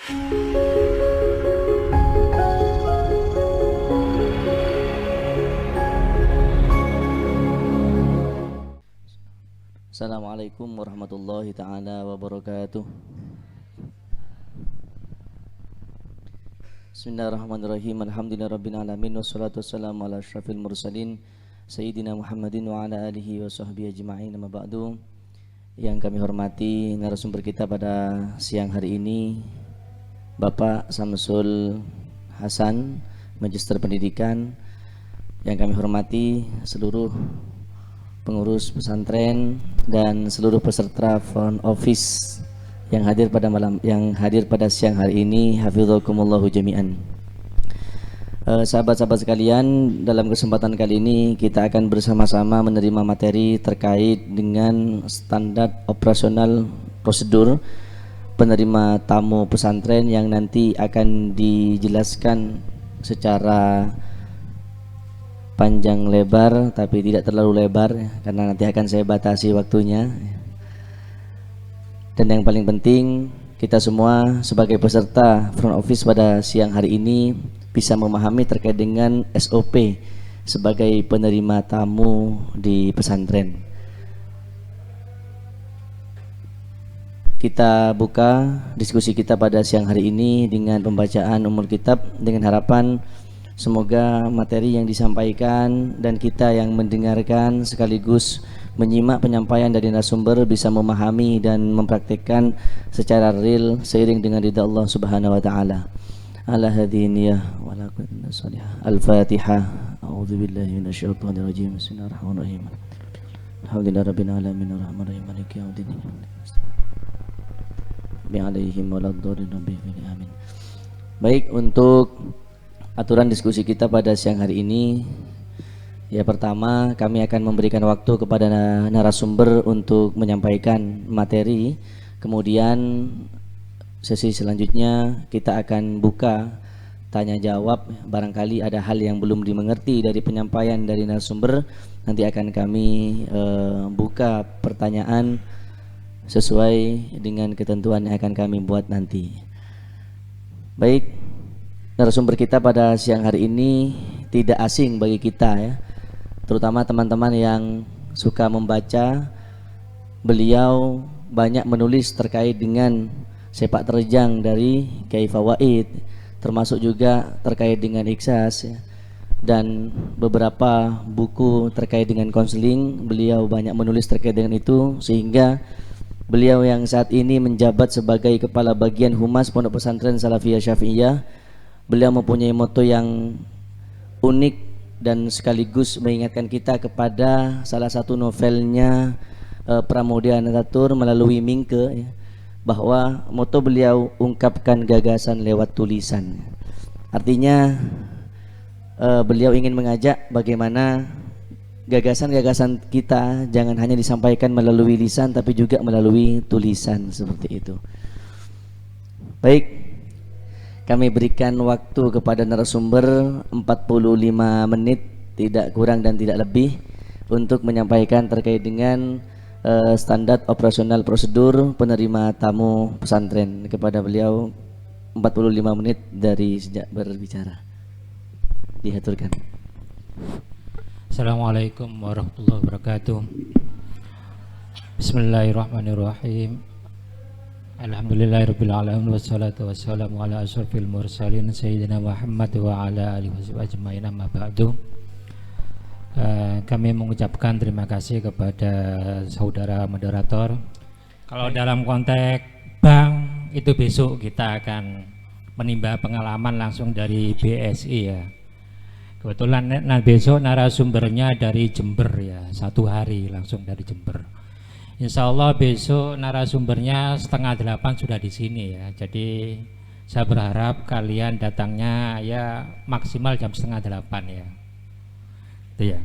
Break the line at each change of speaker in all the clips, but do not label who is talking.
Assalamualaikum warahmatullahi ta'ala wabarakatuh. Bismillahirrahmanirrahim. Alhamdulillahirabbil alamin wassalatu wassalamu ala asyrafil mursalin sayyidina Muhammadin wa ala alihi wa sahbihi ajma'in. Amma ba'du. Yang kami hormati narasumber kita pada siang hari ini, Bapak Samsul Hasan, Magister Pendidikan. Yang kami hormati seluruh pengurus pesantren dan seluruh peserta front office yang hadir pada siang hari ini, hafizakumullahu jami'an. Sahabat-sahabat sekalian, dalam kesempatan kali ini kita akan bersama-sama menerima materi terkait dengan standar operasional prosedur penerima tamu pesantren yang nanti akan dijelaskan secara panjang lebar, tapi tidak terlalu lebar karena nanti akan saya batasi waktunya. Dan yang paling penting, kita semua sebagai peserta front office pada siang hari ini bisa memahami terkait dengan SOP sebagai penerima tamu di pesantren. Kita buka diskusi kita pada siang hari ini dengan pembacaan Ummul Kitab, dengan harapan semoga materi yang disampaikan dan kita yang mendengarkan sekaligus menyimak penyampaian dari narasumber bisa memahami dan mempraktikkan secara real seiring dengan ridha Allah Subhanahu wa taala. Ala hadiniyah wa la kunna salihah. Al-Fatihah. A'udzubillahi minasyaitonir rajim. Bismillahirrahmanirrahim. Alhamdulillahirabbil alamin arrahmanirrahim maliki yaumiddin. Bi alaihim waladdallin amin. Baik, untuk aturan diskusi kita pada siang hari ini, ya, pertama kami akan memberikan waktu kepada narasumber untuk menyampaikan materi. Kemudian sesi selanjutnya kita akan buka tanya jawab. Barangkali ada hal yang belum dimengerti dari penyampaian dari narasumber, nanti akan kami buka pertanyaan sesuai dengan ketentuan yang akan kami buat nanti. Baik, narasumber kita pada siang hari ini tidak asing bagi kita, ya, terutama teman-teman yang suka membaca. Beliau banyak menulis terkait dengan sepak terjang dari Kiai Fawaid, termasuk juga terkait dengan Ikhsas, ya, dan beberapa buku terkait dengan konseling. Beliau banyak menulis terkait dengan itu, sehingga beliau yang saat ini menjabat sebagai Kepala Bagian Humas Pondok Pesantren Salafiyah Syafi'iyah, beliau mempunyai moto yang unik dan sekaligus mengingatkan kita kepada salah satu novelnya Pramudia Anantatur melalui Mingke, ya, bahwa moto beliau ungkapkan gagasan lewat tulisan. Artinya beliau ingin mengajak bagaimana gagasan-gagasan kita jangan hanya disampaikan melalui lisan tapi juga melalui tulisan, seperti itu. Baik, kami berikan waktu kepada narasumber 45 menit, tidak kurang dan tidak lebih, untuk menyampaikan terkait dengan standar operasional prosedur penerima tamu pesantren. Kepada beliau 45 menit dari sejak berbicara. Diaturkan.
Assalamualaikum warahmatullahi wabarakatuh. Bismillahirrahmanirrahim. Alhamdulillahirabbil alamin wassalatu wassalamu ala asyrafil mursalin sayyidina Muhammad wa ala alihi ajmain, amma ba'du. Kami mengucapkan terima kasih kepada saudara moderator. Kalau dalam konteks bank itu besok kita akan menimba pengalaman langsung dari BSI, ya. Kebetulan besok narasumbernya dari Jember, ya, 1 hari langsung dari Jember. Insya Allah besok narasumbernya 7:30 sudah di sini, ya. Jadi saya berharap kalian datangnya ya maksimal jam 7:30, ya. Itu, ya.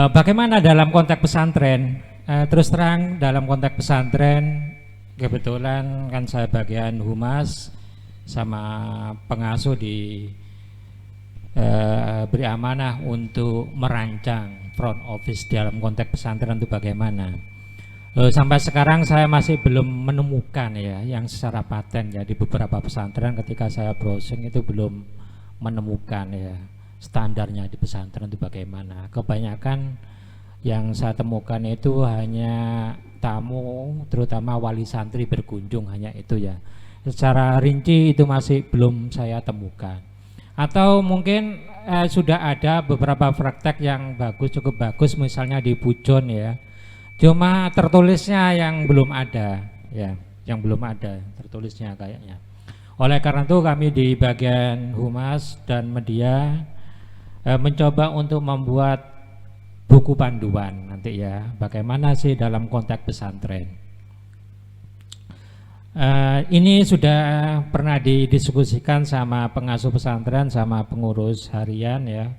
Bagaimana dalam konteks pesantren? Terus terang dalam konteks pesantren, kebetulan kan saya bagian humas sama pengasuh beri amanah untuk merancang front office dalam konteks pesantren itu bagaimana. Sampai sekarang saya masih belum menemukan ya yang secara paten ya di beberapa pesantren. Ketika saya browsing itu belum menemukan ya standarnya di pesantren itu bagaimana. Kebanyakan yang saya temukan itu hanya tamu, terutama wali santri berkunjung, hanya itu ya. Secara rinci itu masih belum saya temukan. Atau mungkin sudah ada beberapa praktek yang bagus, cukup bagus, misalnya di Pujon ya. Cuma tertulisnya yang belum ada ya, yang belum ada tertulisnya kayaknya. Oleh karena itu kami di bagian humas dan media mencoba untuk membuat buku panduan nanti ya, bagaimana sih dalam konteks pesantren. Ini sudah pernah didiskusikan sama pengasuh pesantren, sama pengurus harian ya,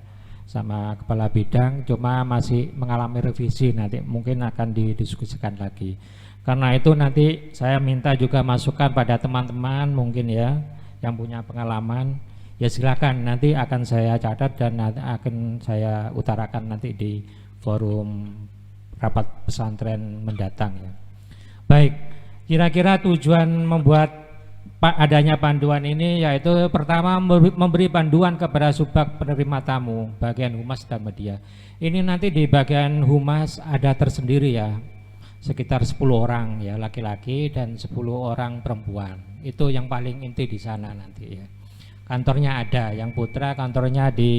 sama kepala bidang, cuma masih mengalami revisi, nanti mungkin akan didiskusikan lagi. Karena itu nanti saya minta juga masukan pada teman-teman mungkin ya yang punya pengalaman, ya silakan, nanti akan saya catat dan nanti akan saya utarakan nanti di forum rapat pesantren mendatang ya. Baik, kira-kira tujuan membuat adanya panduan ini yaitu pertama memberi panduan kepada subak penerima tamu bagian humas dan media. Ini nanti di bagian humas ada tersendiri ya, sekitar 10 orang ya laki-laki dan 10 orang perempuan. Itu yang paling inti di sana nanti ya. Kantornya ada, yang putra kantornya di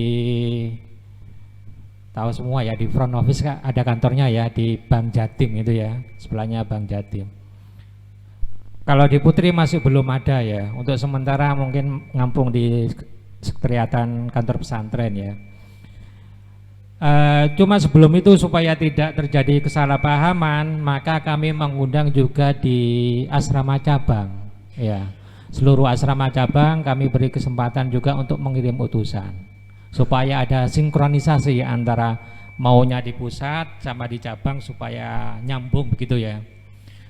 tahu semua ya, di front office ada kantornya ya di Bank Jatim itu ya, sebelahnya Bank Jatim. Kalau di Putri masih belum ada ya, untuk sementara mungkin ngampung di sekretariatan kantor pesantren ya. Cuma sebelum itu supaya tidak terjadi kesalahpahaman, maka kami mengundang juga di asrama cabang ya. Seluruh asrama cabang kami beri kesempatan juga untuk mengirim utusan supaya ada sinkronisasi antara maunya di pusat sama di cabang supaya nyambung begitu ya.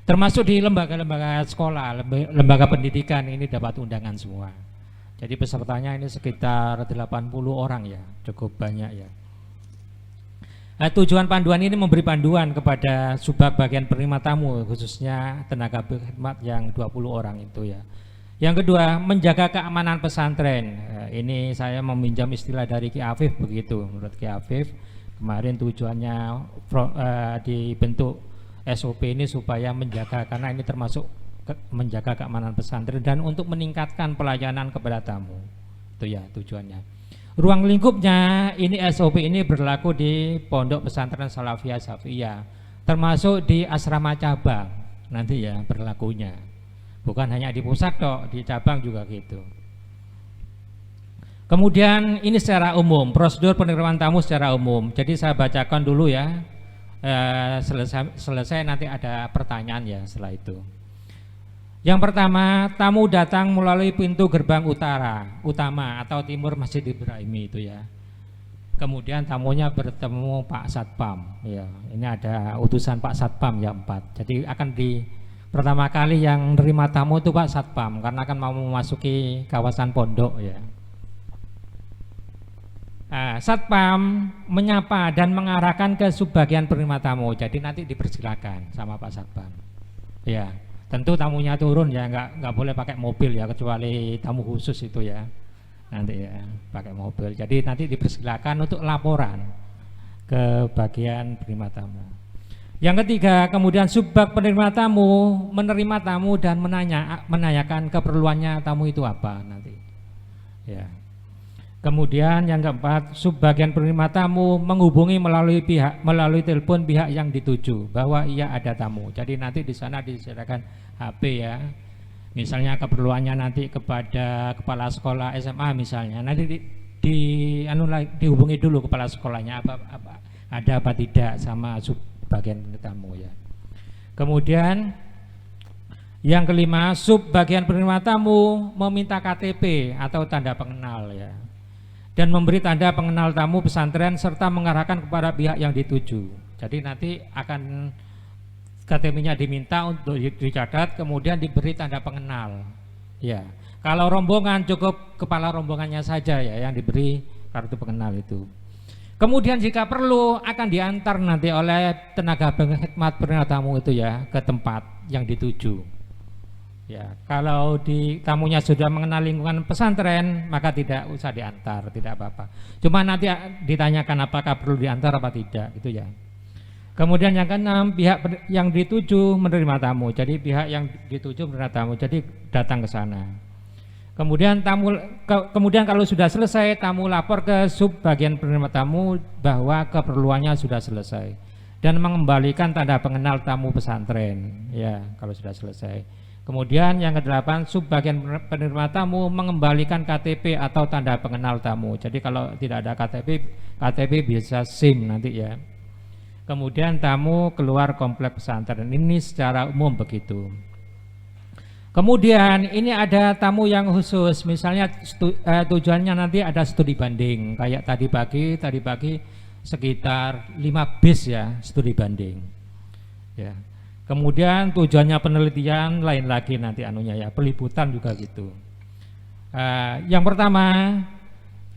Termasuk di lembaga-lembaga sekolah, lembaga pendidikan ini dapat undangan semua. Jadi pesertanya ini sekitar 80 orang ya, cukup banyak ya. Tujuan panduan ini memberi panduan kepada subak bagian penerima tamu, khususnya tenaga khidmat yang 20 orang itu ya. Yang kedua, menjaga keamanan pesantren. Ini saya meminjam istilah dari Ki Afif begitu. Menurut Ki Afif, kemarin tujuannya dibentuk SOP ini supaya menjaga, karena ini termasuk menjaga keamanan pesantren dan untuk meningkatkan pelayanan kepada tamu. Itu ya tujuannya. Ruang lingkupnya ini SOP ini berlaku di Pondok Pesantren Salafiyah Safiyah, termasuk di asrama cabang nanti ya berlakunya. Bukan hanya di pusat kok, di cabang juga gitu. Kemudian ini secara umum, prosedur penerimaan tamu secara umum. Jadi saya bacakan dulu ya. Selesai nanti ada pertanyaan ya setelah itu. Yang pertama, tamu datang melalui pintu gerbang utama atau timur Masjid Ibrahimi itu ya. Kemudian tamunya bertemu Pak Satpam ya. Ini ada utusan Pak Satpam ya 4. Jadi akan pertama kali yang menerima tamu itu Pak Satpam karena akan mau memasuki kawasan pondok ya. Satpam menyapa dan mengarahkan ke subbagian penerima tamu. Jadi nanti dipersilakan sama Pak Satpam. Ya, tentu tamunya turun ya, nggak boleh pakai mobil ya, kecuali tamu khusus itu ya. Nanti ya pakai mobil. Jadi nanti dipersilakan untuk laporan ke bagian penerima tamu. Yang ketiga, kemudian subbag penerima tamu menerima tamu dan menanyakan keperluannya tamu itu apa nanti. Ya. Kemudian yang keempat, subbagian penerima tamu menghubungi melalui telepon pihak yang dituju bahwa ia ada tamu. Jadi nanti di sana disediakan HP ya. Misalnya keperluannya nanti kepada kepala sekolah SMA misalnya. Nanti dihubungi dulu kepala sekolahnya ada apa tidak sama subbagian penerima tamu ya. Kemudian yang kelima, subbagian penerima tamu meminta KTP atau tanda pengenal ya. Dan memberi tanda pengenal tamu pesantren serta mengarahkan kepada pihak yang dituju. Jadi nanti akan KTP-nya diminta untuk dicatat, kemudian diberi tanda pengenal. Ya, kalau rombongan cukup kepala rombongannya saja ya yang diberi kartu pengenal itu. Kemudian jika perlu akan diantar nanti oleh tenaga pengkhidmat penerima tamu itu ya ke tempat yang dituju. Ya, kalau tamunya sudah mengenal lingkungan pesantren maka tidak usah diantar, tidak apa-apa. Cuma nanti ditanyakan apakah perlu diantar apa tidak, gitu ya. Kemudian yang keenam, pihak yang dituju menerima tamu. Jadi pihak yang dituju menerima tamu, jadi datang ke sana. Kemudian kemudian kalau sudah selesai, tamu lapor ke sub bagian penerima tamu bahwa keperluannya sudah selesai dan mengembalikan tanda pengenal tamu pesantren. Ya, kalau sudah selesai. Kemudian yang kedelapan, sub bagian penerima tamu mengembalikan KTP atau tanda pengenal tamu. Jadi kalau tidak ada KTP bisa SIM nanti ya. Kemudian tamu keluar komplek pesantren. Ini secara umum begitu. Kemudian ini ada tamu yang khusus, misalnya tujuannya nanti ada studi banding, kayak tadi pagi sekitar 5 bis ya studi banding. Ya. Kemudian tujuannya penelitian lain lagi nanti anunya ya, peliputan juga gitu. Yang pertama,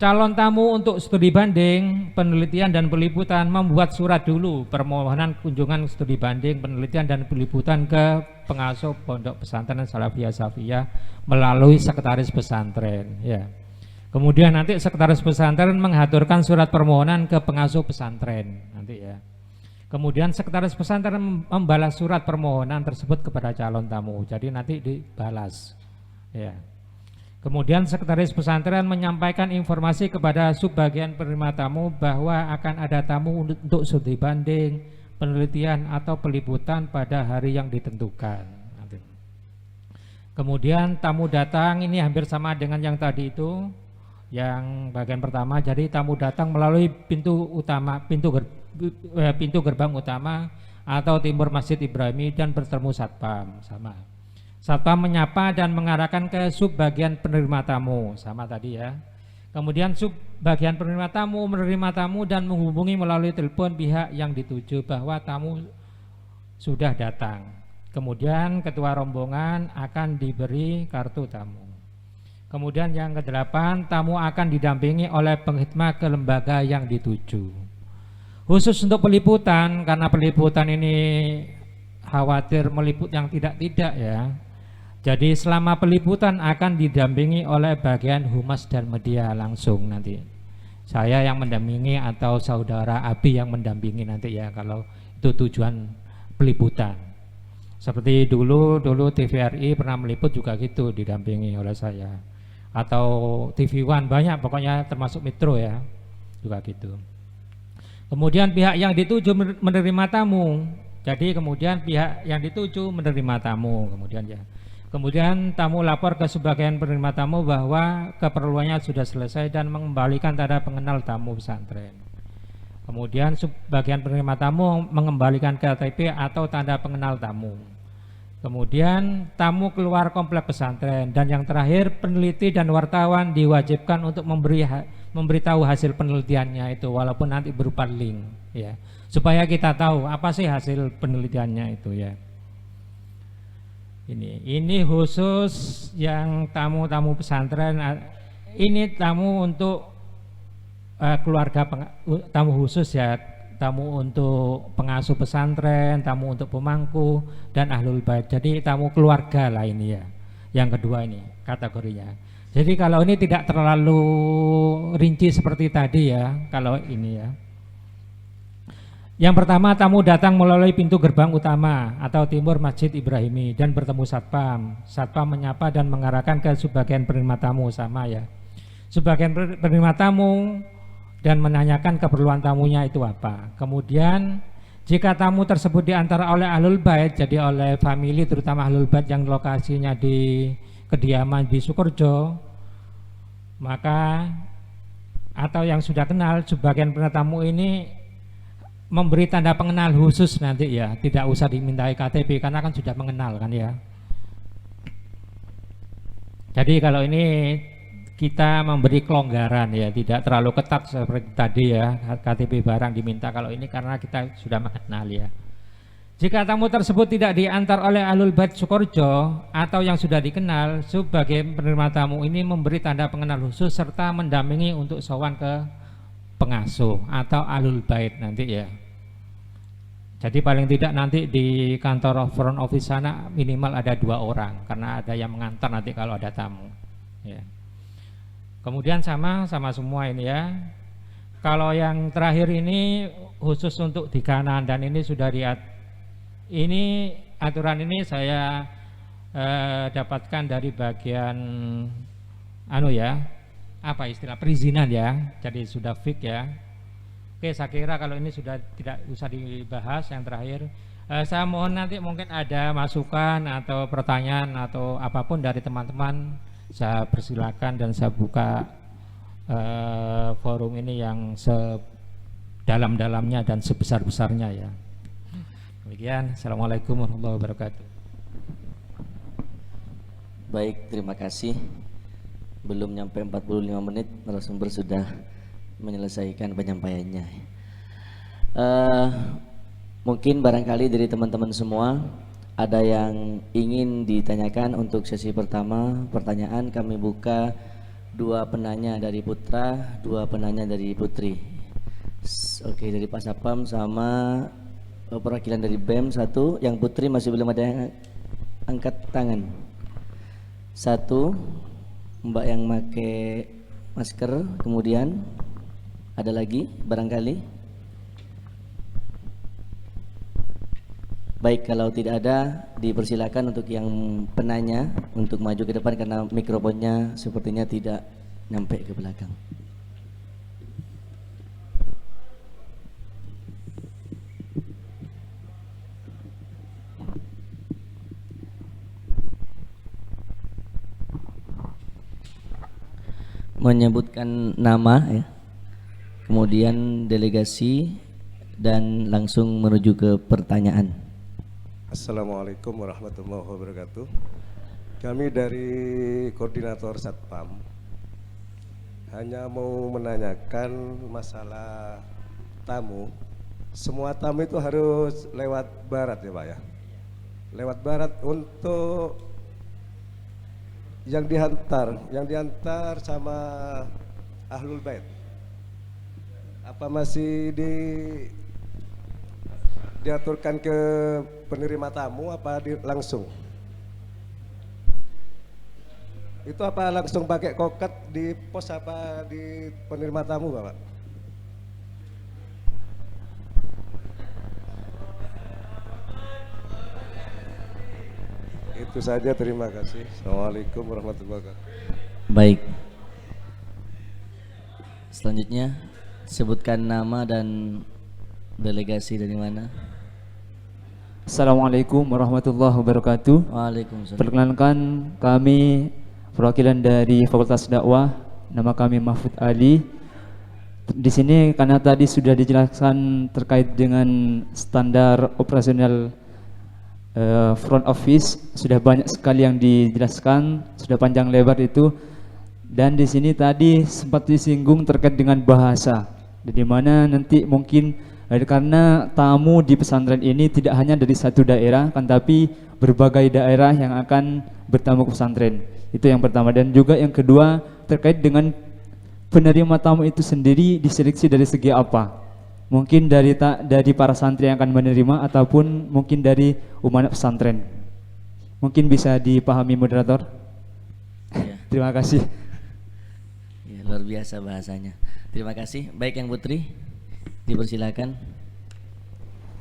calon tamu untuk studi banding, penelitian dan peliputan membuat surat dulu permohonan kunjungan studi banding, penelitian dan peliputan ke pengasuh pondok pesantren Salafiyah melalui sekretaris pesantren ya. Kemudian nanti sekretaris pesantren mengaturkan surat permohonan ke pengasuh pesantren nanti ya. Kemudian sekretaris pesantren membalas surat permohonan tersebut kepada calon tamu. Jadi nanti dibalas ya. Kemudian sekretaris pesantren menyampaikan informasi kepada subbagian penerima tamu bahwa akan ada tamu untuk studi banding, penelitian atau peliputan pada hari yang ditentukan. Kemudian tamu datang, ini hampir sama dengan yang tadi itu, yang bagian pertama. Jadi tamu datang melalui pintu gerbang utama atau timur Masjid Ibrahimi dan bertemu satpam, sama. Satpam menyapa dan mengarahkan ke sub bagian penerima tamu, sama tadi ya. Kemudian sub bagian penerima tamu menerima tamu dan menghubungi melalui telepon pihak yang dituju bahwa tamu sudah datang. Kemudian ketua rombongan akan diberi kartu tamu. Kemudian yang kedelapan, tamu akan didampingi oleh pengkhidmat ke lembaga yang dituju. Khusus untuk peliputan, karena peliputan ini khawatir meliput yang tidak-tidak ya. Jadi selama peliputan akan didampingi oleh bagian humas dan media langsung nanti. Saya yang mendampingi atau saudara Abi yang mendampingi nanti ya kalau itu tujuan peliputan. Seperti dulu TVRI pernah meliput juga gitu, didampingi oleh saya. Atau TV One banyak, pokoknya termasuk Metro ya, juga gitu. Kemudian pihak yang dituju menerima tamu. Jadi kemudian pihak yang dituju menerima tamu kemudian ya. Kemudian tamu lapor ke sebagian penerima tamu bahwa keperluannya sudah selesai dan mengembalikan tanda pengenal tamu pesantren. Kemudian sebagian penerima tamu mengembalikan KTP atau tanda pengenal tamu. Kemudian tamu keluar komplek pesantren, dan yang terakhir peneliti dan wartawan diwajibkan untuk memberitahu hasil penelitiannya itu, walaupun nanti berupa link ya, supaya kita tahu apa sih hasil penelitiannya itu ya. Ini khusus yang tamu-tamu pesantren. Ini tamu untuk keluarga, tamu khusus ya, tamu untuk pengasuh pesantren, tamu untuk pemangku dan ahlul bait. Jadi tamu keluarga lah ini ya. Yang kedua ini kategorinya. Jadi kalau ini tidak terlalu rinci seperti tadi ya, kalau ini ya. Yang pertama, tamu datang melalui pintu gerbang utama atau timur Masjid Ibrahimi dan bertemu satpam. Satpam menyapa dan mengarahkan ke sebagian penerima tamu, sama ya. Sebagian penerima tamu dan menanyakan keperluan tamunya itu apa. Kemudian jika tamu tersebut diantar oleh ahlul bait, jadi oleh famili terutama ahlul bait yang lokasinya di kediaman di Sukorejo, maka atau yang sudah kenal, sebagian penerima tamu ini memberi tanda pengenal khusus nanti ya, tidak usah dimintai KTP karena kan sudah mengenal kan ya. Jadi kalau ini kita memberi kelonggaran ya, tidak terlalu ketat seperti tadi ya, KTP barang diminta. Kalau ini karena kita sudah mengenal ya. Jika tamu tersebut tidak diantar oleh ahlul bait Sukorejo atau yang sudah dikenal, sebagai penerima tamu ini memberi tanda pengenal khusus serta mendampingi untuk sowan ke pengasuh atau alul bait nanti ya. Jadi paling tidak nanti di kantor front office sana minimal ada 2 orang karena ada yang mengantar nanti kalau ada tamu. Ya. Kemudian sama semua ini ya. Kalau yang terakhir ini khusus untuk di kanan dan ini sudah ini aturan ini saya dapatkan dari bagian apa istilah perizinan ya. Jadi sudah fix ya. Oke, saya kira kalau ini sudah tidak usah dibahas. Yang terakhir, saya mohon nanti mungkin ada masukan atau pertanyaan atau apapun dari teman-teman, saya persilakan dan saya buka forum ini yang sedalam-dalamnya dan sebesar-besarnya ya. Demikian, Assalamualaikum warahmatullahi wabarakatuh.
Baik, terima kasih. Belum nyampe 45 menit, narasumber sudah menyelesaikan penyampaiannya. Mungkin barangkali dari teman-teman semua ada yang ingin ditanyakan untuk sesi pertama. Pertanyaan kami buka 2 penanya dari putra, 2 penanya dari putri. Oke, dari Pak Sapam sama perwakilan dari BEM 1. Yang putri masih belum ada yang angkat tangan. 1, Mbak yang pakai masker, kemudian ada lagi barangkali? Baik, kalau tidak ada dipersilakan untuk yang penanya untuk maju ke depan karena mikrofonnya sepertinya tidak nyampe ke belakang. Menyebutkan nama ya, kemudian delegasi dan langsung menuju ke pertanyaan.
Assalamualaikum warahmatullahi wabarakatuh. Kami dari koordinator Satpam hanya mau menanyakan masalah tamu. Semua tamu itu harus lewat barat ya Pak ya. Lewat barat untuk yang diantar sama Ahlul Bait. Apa masih diaturkan ke penerima tamu apa langsung? Itu apa langsung pakai koket di pos apa di penerima tamu Bapak? Itu saja, terima kasih. Assalamualaikum warahmatullahi wabarakatuh.
Baik. Selanjutnya sebutkan nama dan delegasi dari mana.
Assalamualaikum warahmatullahi wabarakatuh.
Waalaikumsalam.
Perkenalkan, kami perwakilan dari Fakultas Dakwah. Nama kami Mahfud Ali. Di sini karena tadi sudah dijelaskan terkait dengan standar operasional front office, sudah banyak sekali yang dijelaskan, sudah panjang lebar itu. Dan di sini tadi sempat disinggung terkait dengan bahasa, di mana nanti mungkin karena tamu di pesantren ini tidak hanya dari satu daerah, kan tapi berbagai daerah yang akan bertamu ke pesantren. Itu yang pertama. Dan juga yang kedua terkait dengan penerima tamu itu sendiri diseleksi dari segi apa? Mungkin dari para santri yang akan menerima ataupun mungkin dari umat pesantren. Mungkin bisa dipahami moderator?
Ya.
Terima kasih.
Ya, luar biasa bahasanya. Terima kasih. Baik, yang putri dipersilakan.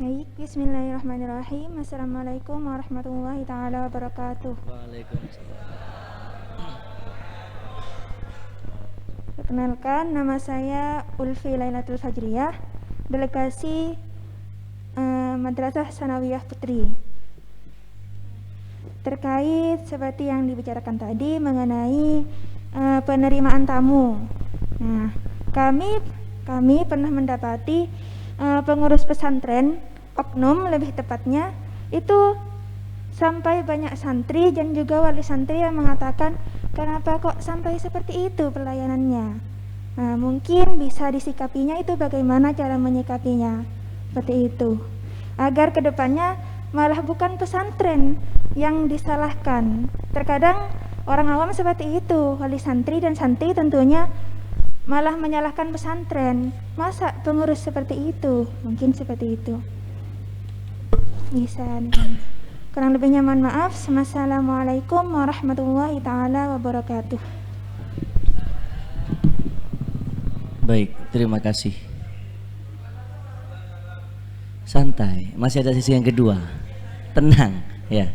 Baik, bismillahirrahmanirrahim. Assalamualaikum warahmatullahi taala wabarakatuh.
Waalaikumsalam.
Perkenalkan, nama saya Ulfi Lailatul Fajriyah, delegasi Madrasah Sanawiyah Putri. Terkait seperti yang dibicarakan tadi mengenai penerimaan tamu. Nah, kami pernah mendapati pengurus pesantren, oknum lebih tepatnya, itu sampai banyak santri dan juga wali santri yang mengatakan, kenapa kok sampai seperti itu pelayanannya. Nah, mungkin bisa disikapinya itu bagaimana cara menyikapinya seperti itu, agar kedepannya malah bukan pesantren yang disalahkan. Terkadang orang awam seperti itu, wali santri dan santri tentunya malah menyalahkan pesantren. Masa pengurus seperti itu? Mungkin seperti itu. Bisa. Kurang lebihnya mohon maaf. Wassalamualaikum warahmatullahi taala wabarakatuh.
Baik, terima kasih. Santai, masih ada sesi yang kedua. Tenang, ya.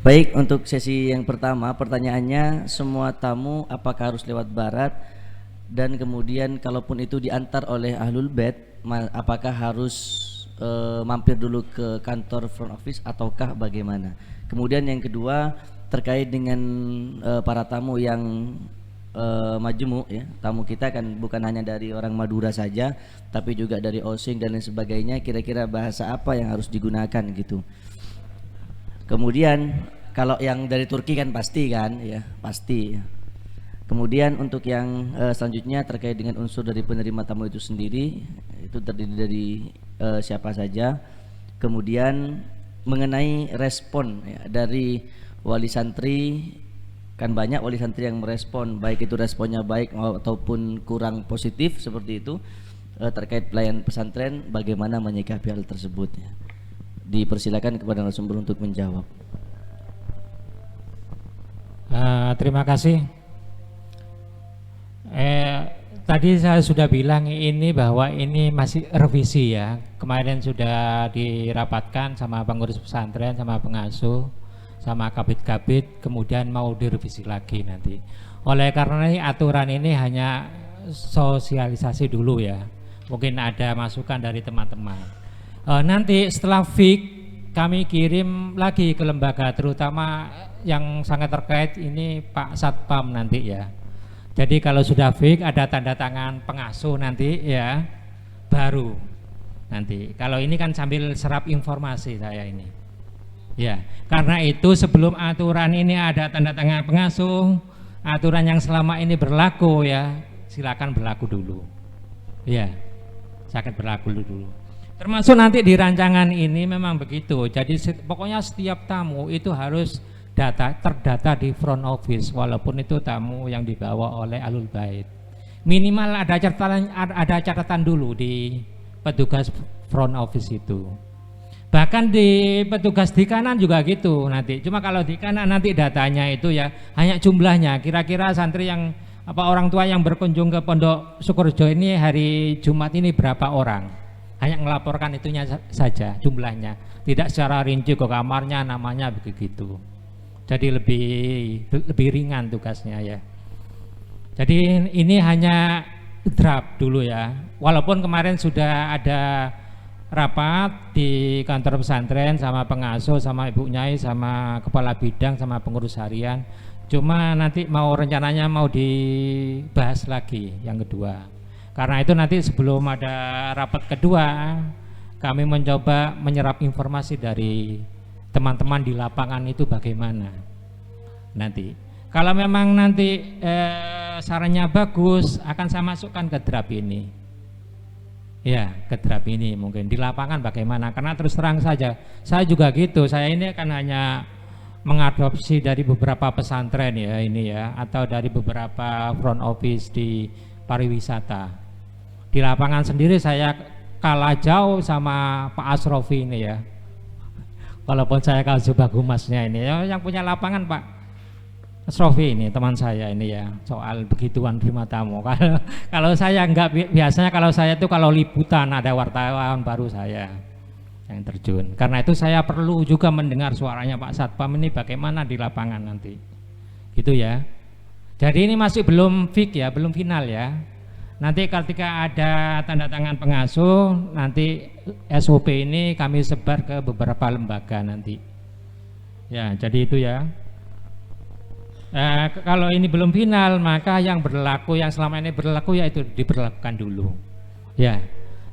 Baik, untuk sesi yang pertama pertanyaannya, semua tamu apakah harus lewat barat? Dan kemudian kalaupun itu diantar oleh Ahlul Bait, apakah harus mampir dulu ke kantor front office ataukah bagaimana? Kemudian yang kedua terkait dengan para tamu yang majemuk, ya, tamu kita kan bukan hanya dari orang Madura saja, tapi juga dari Osing dan lain sebagainya. Kira-kira bahasa apa yang harus digunakan gitu? Kemudian kalau yang dari Turki kan pasti kan, ya pasti. Kemudian untuk yang selanjutnya terkait dengan unsur dari penerima tamu itu sendiri, itu terdiri dari siapa saja. Kemudian mengenai respon, ya, dari wali santri, kan banyak wali santri yang merespon, baik itu responnya baik ataupun kurang positif seperti itu, terkait pelayanan pesantren, bagaimana menyikapi hal tersebut, ya. Dipersilakan kepada narasumber untuk menjawab.
Terima kasih. Tadi saya sudah bilang ini bahwa ini masih revisi, ya. Kemarin sudah dirapatkan sama pengurus pesantren, sama pengasuh, sama kabit-kabit, kemudian mau direvisi lagi nanti. Oleh karena ini aturan ini hanya sosialisasi dulu, ya. Mungkin ada masukan dari teman-teman. Nanti setelah fix kami kirim lagi ke lembaga, terutama yang sangat terkait ini Pak Satpam nanti, ya. Jadi kalau sudah fix ada tanda tangan pengasuh nanti, ya, baru nanti. Kalau ini kan sambil serap informasi saya ini, ya. Karena itu sebelum aturan ini ada tanda tangan pengasuh, aturan yang selama ini berlaku, ya, silakan berlaku dulu, ya, silakan berlaku dulu. Termasuk nanti di rancangan ini memang begitu. Jadi pokoknya setiap tamu itu harus terdata di front office, walaupun itu tamu yang dibawa oleh Ahlul Bait. Minimal ada catatan dulu di petugas front office itu. Bahkan di petugas di kanan juga gitu nanti. Cuma kalau di kanan nanti datanya itu, ya, hanya jumlahnya. Kira-kira santri yang orang tua yang berkunjung ke Pondok Sukorejo ini hari Jumat ini berapa orang. Hanya melaporkan itunya saja jumlahnya. Tidak secara rinci ke kamarnya, namanya begitu. Jadi lebih ringan tugasnya, ya. Jadi ini hanya draft dulu, ya. Walaupun kemarin sudah ada rapat di kantor pesantren sama pengasuh, sama ibu nyai, sama kepala bidang, sama pengurus harian. Cuma nanti rencananya mau dibahas lagi yang kedua. Karena itu nanti sebelum ada rapat kedua, kami mencoba menyerap informasi dari teman-teman di lapangan itu bagaimana nanti. Kalau memang nanti sarannya bagus, akan saya masukkan ke draft ini, ya, ke draft ini. Mungkin di lapangan bagaimana, karena terus terang saja saya juga gitu, saya ini kan hanya mengadopsi dari beberapa pesantren, ya, ini, ya, atau dari beberapa front office di pariwisata. Di lapangan sendiri saya kalah jauh sama Pak Asrofi ini, ya. Walaupun saya Kalsubah Humasnya ini, ya, yang punya lapangan Pak Asrofi ini teman saya ini, ya, soal begituan terima tamu. Kalau saya enggak, biasanya kalau saya itu kalau liputan ada wartawan baru saya yang terjun. Karena itu saya perlu juga mendengar suaranya Pak Satpam ini bagaimana di lapangan nanti, gitu, ya. Jadi ini masih belum fix, ya, belum final, ya. Nanti ketika ada tanda tangan pengasuh, nanti SOP ini kami sebar ke beberapa lembaga nanti, ya. Jadi itu, ya. Kalau ini belum final, maka yang berlaku, yang selama ini berlaku, ya, itu diberlakukan dulu, ya.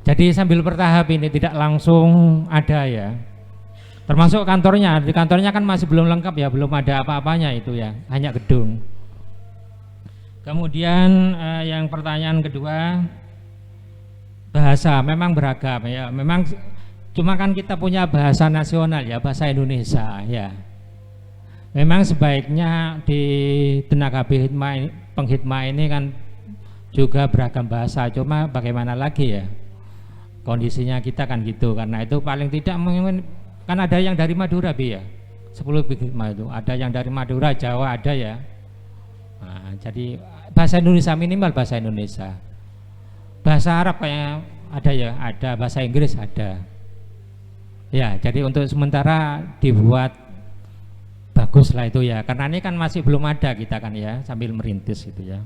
Jadi sambil bertahap ini, tidak langsung ada, ya. Termasuk kantornya, di kantornya kan masih belum lengkap, ya, belum ada apa-apanya itu, ya, hanya gedung. Kemudian yang pertanyaan kedua, bahasa memang beragam, ya, memang cuma kan kita punya bahasa nasional, ya, bahasa Indonesia, ya. Memang sebaiknya di tenaga penghitmah ini kan juga beragam bahasa. Cuma bagaimana lagi ya, kondisinya kita kan gitu. Karena itu paling tidak kan ada yang dari Madura Bi ya, 10 itu ada yang dari Madura, Jawa ada ya. Nah, jadi bahasa Indonesia minimal bahasa Indonesia. Bahasa Arab kayak ada ya, ada bahasa Inggris ada. Ya, jadi untuk sementara dibuat bagus lah itu ya, karena ini kan masih belum ada kita kan ya, sambil merintis itu ya.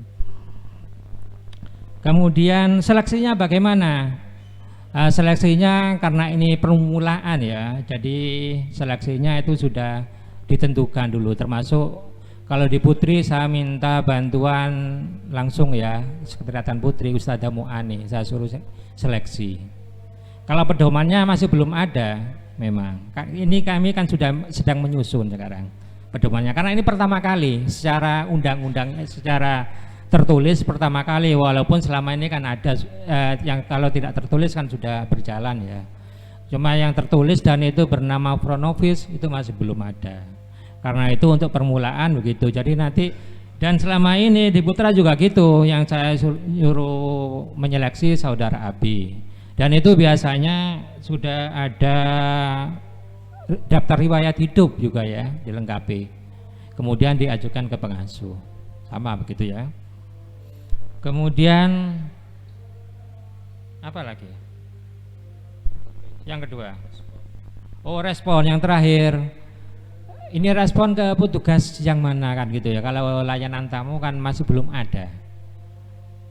Kemudian seleksinya bagaimana? Seleksinya karena ini permulaan ya, jadi seleksinya itu sudah ditentukan dulu, termasuk kalau di Putri saya minta bantuan langsung ya, Sekretariatan Putri Ustadzah Mu'ani, saya suruh seleksi. Kalau pedomannya masih belum ada memang. Ini kami kan sudah sedang menyusun sekarang pedomannya, karena ini pertama kali secara undang-undang, secara tertulis pertama kali, walaupun selama ini kan ada yang kalau tidak tertulis kan sudah berjalan ya. Cuma yang tertulis dan itu bernama front office itu masih belum ada. Karena itu untuk permulaan begitu. Jadi nanti, dan selama ini di Putra juga gitu, yang saya suruh menyeleksi saudara Abi. Dan itu biasanya sudah ada daftar riwayat hidup juga ya, dilengkapi. Kemudian diajukan ke pengasuh. Sama begitu ya. Kemudian apa lagi? Yang kedua. Oh, respon yang terakhir. Ini respon ke petugas yang mana kan gitu ya. Kalau layanan tamu kan masih belum ada.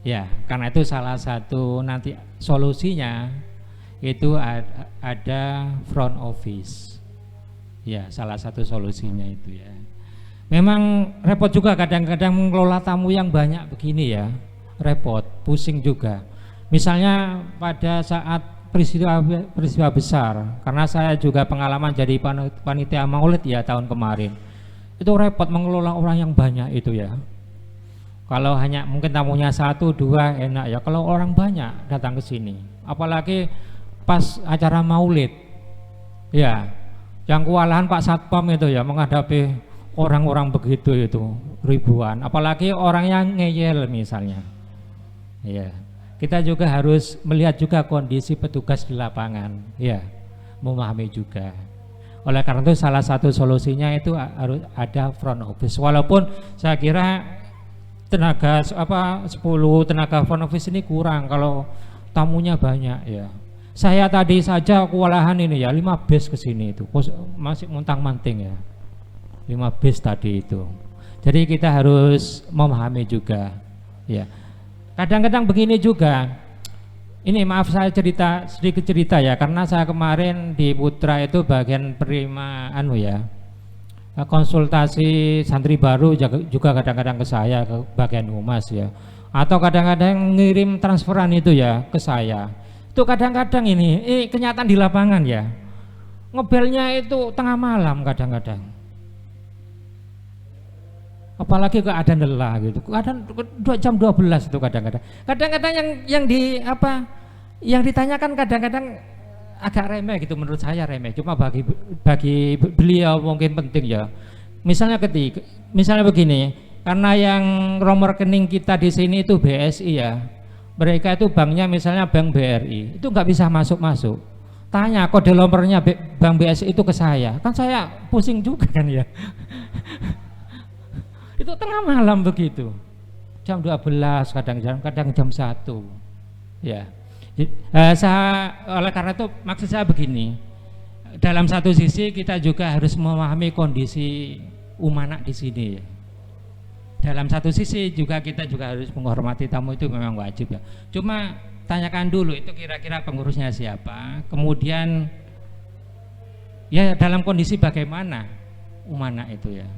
Ya, karena itu salah satu nanti solusinya itu ada front office. Ya, salah satu solusinya itu ya. Memang repot juga kadang-kadang mengelola tamu yang banyak begini ya. Repot, pusing juga. Misalnya pada saat peristiwa besar, karena saya juga pengalaman jadi panitia maulid ya tahun kemarin, itu repot mengelola orang yang banyak itu ya. Kalau hanya mungkin tamunya 1, 2 enak ya, kalau orang banyak datang ke sini, apalagi pas acara maulid ya, yang kewalahan Pak Satpam itu ya menghadapi orang-orang begitu itu ribuan, apalagi orang yang ngeyel misalnya ya. Kita juga harus melihat juga kondisi petugas di lapangan, ya, memahami juga. Oleh karena itu salah satu solusinya itu harus ada front office. Walaupun saya kira tenaga 10 tenaga front office ini kurang kalau tamunya banyak ya. Saya tadi saja kewalahan ini ya, 5 bis ke sini itu masih montang-manting ya. 5 bis tadi itu. Jadi kita harus memahami juga, ya. Kadang-kadang begini juga, ini maaf saya sedikit cerita ya, karena saya kemarin di Putra itu bagian perima konsultasi santri baru juga kadang-kadang ke saya, ke bagian humas ya, atau kadang-kadang ngirim transferan itu ya ke saya. Itu kadang-kadang ini kenyataan di lapangan ya, ngebelnya itu tengah malam kadang-kadang. Apalagi keadaan lelah gitu, kadang jam 12 itu kadang-kadang. Kadang-kadang yang ditanyakan kadang-kadang agak remeh gitu, menurut saya remeh. Cuma bagi beliau mungkin penting ya. Misalnya begini, karena yang nomor rekening kita di sini itu BSI ya. Mereka itu banknya misalnya bank BRI, itu nggak bisa masuk-masuk. Tanya kode nomornya bank BSI itu ke saya, kan saya pusing juga kan ya. Itu tengah malam begitu, jam 12 kadang jam 1 ya. Oleh karena itu maksud saya begini, dalam satu sisi kita juga harus memahami kondisi umanak di sini ya. Dalam satu sisi juga kita juga harus menghormati tamu, itu memang wajib ya. Cuma tanyakan dulu itu kira-kira pengurusnya siapa, kemudian ya dalam kondisi bagaimana umanak itu ya.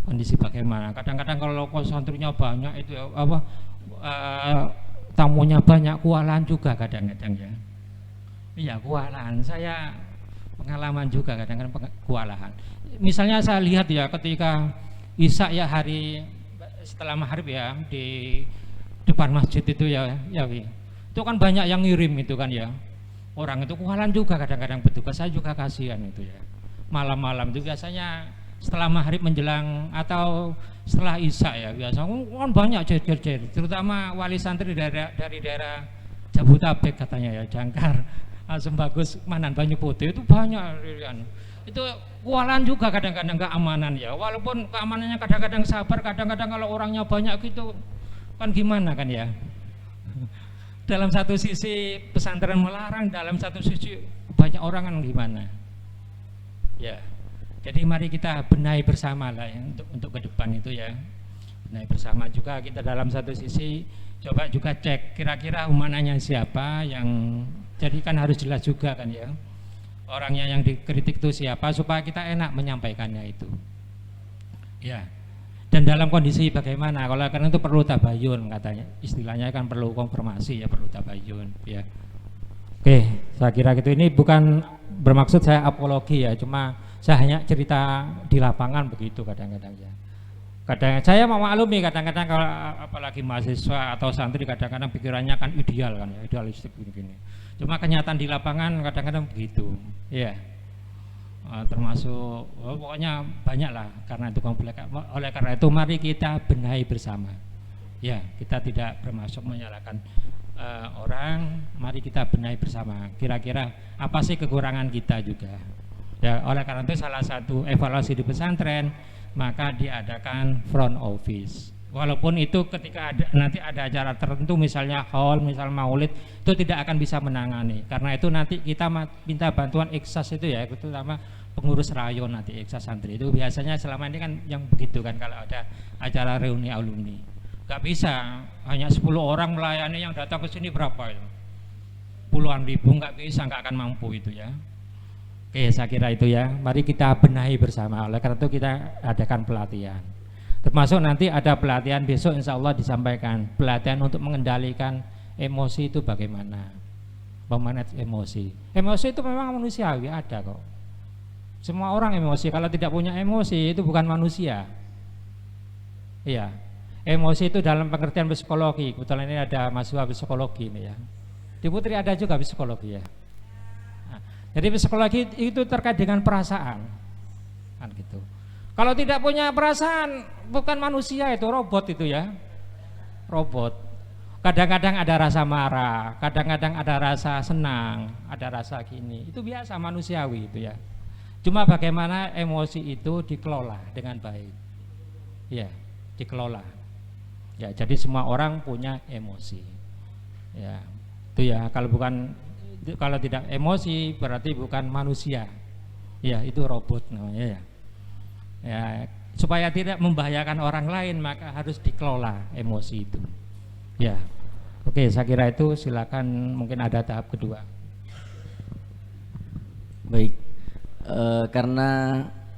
Kondisi bagaimana? Kadang-kadang kalau santrinya banyak itu ya, tamunya banyak, kewalahan juga kadang-kadang ya. Iya, kewalahan. Saya pengalaman juga kadang-kadang kewalahan. Misalnya saya lihat ya ketika Isya ya, hari setelah maghrib ya, di depan masjid itu ya, itu kan banyak yang ngirim itu kan ya. Orang itu kewalahan juga kadang-kadang petugas, saya juga kasihan itu ya. Malam-malam itu biasanya setelah maghrib menjelang atau setelah isya ya biasa kan banyak jejer-jejer, terutama wali santri dari daerah Jabodetabek katanya ya, Jangkar, Asem Bagus, Manan, Banyu Putih itu banyak itu kualan juga kadang-kadang keamanan ya, walaupun keamanannya kadang-kadang sabar, kadang-kadang kalau orangnya banyak gitu kan gimana kan ya. Dalam satu sisi pesantren melarang, dalam satu sisi banyak orang kan gimana ya. Jadi mari kita benahi bersama lah ya, untuk ke depan itu ya, benahi bersama juga. Kita dalam satu sisi coba juga cek kira-kira umananya siapa yang, jadi kan harus jelas juga kan ya, orangnya yang dikritik itu siapa supaya kita enak menyampaikannya itu ya. Dan dalam kondisi bagaimana, kalau karena itu perlu tabayun katanya, istilahnya kan perlu konfirmasi ya, perlu tabayun ya. Oke, saya kira gitu. Ini bukan bermaksud saya apologi ya, cuma saya hanya cerita di lapangan begitu kadang-kadang ya. Kadang saya memaklumi kadang-kadang kalau apalagi mahasiswa atau santri kadang-kadang pikirannya kan ideal kan ya, idealistik gini-gini. Cuma kenyataan di lapangan kadang-kadang begitu ya. Termasuk pokoknya banyak lah, karena itu kompleks. Oleh karena itu mari kita benahi bersama ya, kita tidak bermaksud menyalahkan orang, mari kita benahi bersama kira-kira apa sih kekurangan kita juga ya. Oleh karena itu salah satu evaluasi di pesantren maka diadakan front office, walaupun itu ketika nanti ada acara tertentu misalnya haul, misal maulid, itu tidak akan bisa menangani, karena itu nanti kita minta bantuan Iksas itu ya, terutama pengurus rayon nanti Iksas santri itu biasanya selama ini kan yang begitu kan, kalau ada acara reuni alumni nggak bisa hanya 10 orang melayani, yang datang ke sini berapa itu puluhan ribu, nggak bisa, nggak akan mampu itu ya. Oke, saya kira itu ya, mari kita benahi bersama. Oleh karena itu kita adakan pelatihan, termasuk nanti ada pelatihan besok insya Allah disampaikan, pelatihan untuk mengendalikan emosi itu bagaimana, memanage emosi. Emosi itu memang manusiawi, ada kok, semua orang emosi. Kalau tidak punya emosi itu bukan manusia. Iya, emosi itu dalam pengertian psikologi, kebetulan ini ada mahasiswa psikologi ini ya, di Putri ada juga psikologi ya. Nah, jadi psikologi itu terkait dengan perasaan kan gitu. Kalau tidak punya perasaan bukan manusia, itu robot itu ya, robot. Kadang-kadang ada rasa marah, kadang-kadang ada rasa senang, ada rasa gini, itu biasa manusiawi itu ya. Cuma bagaimana emosi itu dikelola dengan baik ya, dikelola ya. Jadi semua orang punya emosi ya, itu ya. Kalau tidak emosi berarti bukan manusia ya, itu robot namanya ya. Ya, supaya tidak membahayakan orang lain maka harus dikelola emosi itu ya. Oke, saya kira itu. Silakan, mungkin ada tahap kedua.
Baik, karena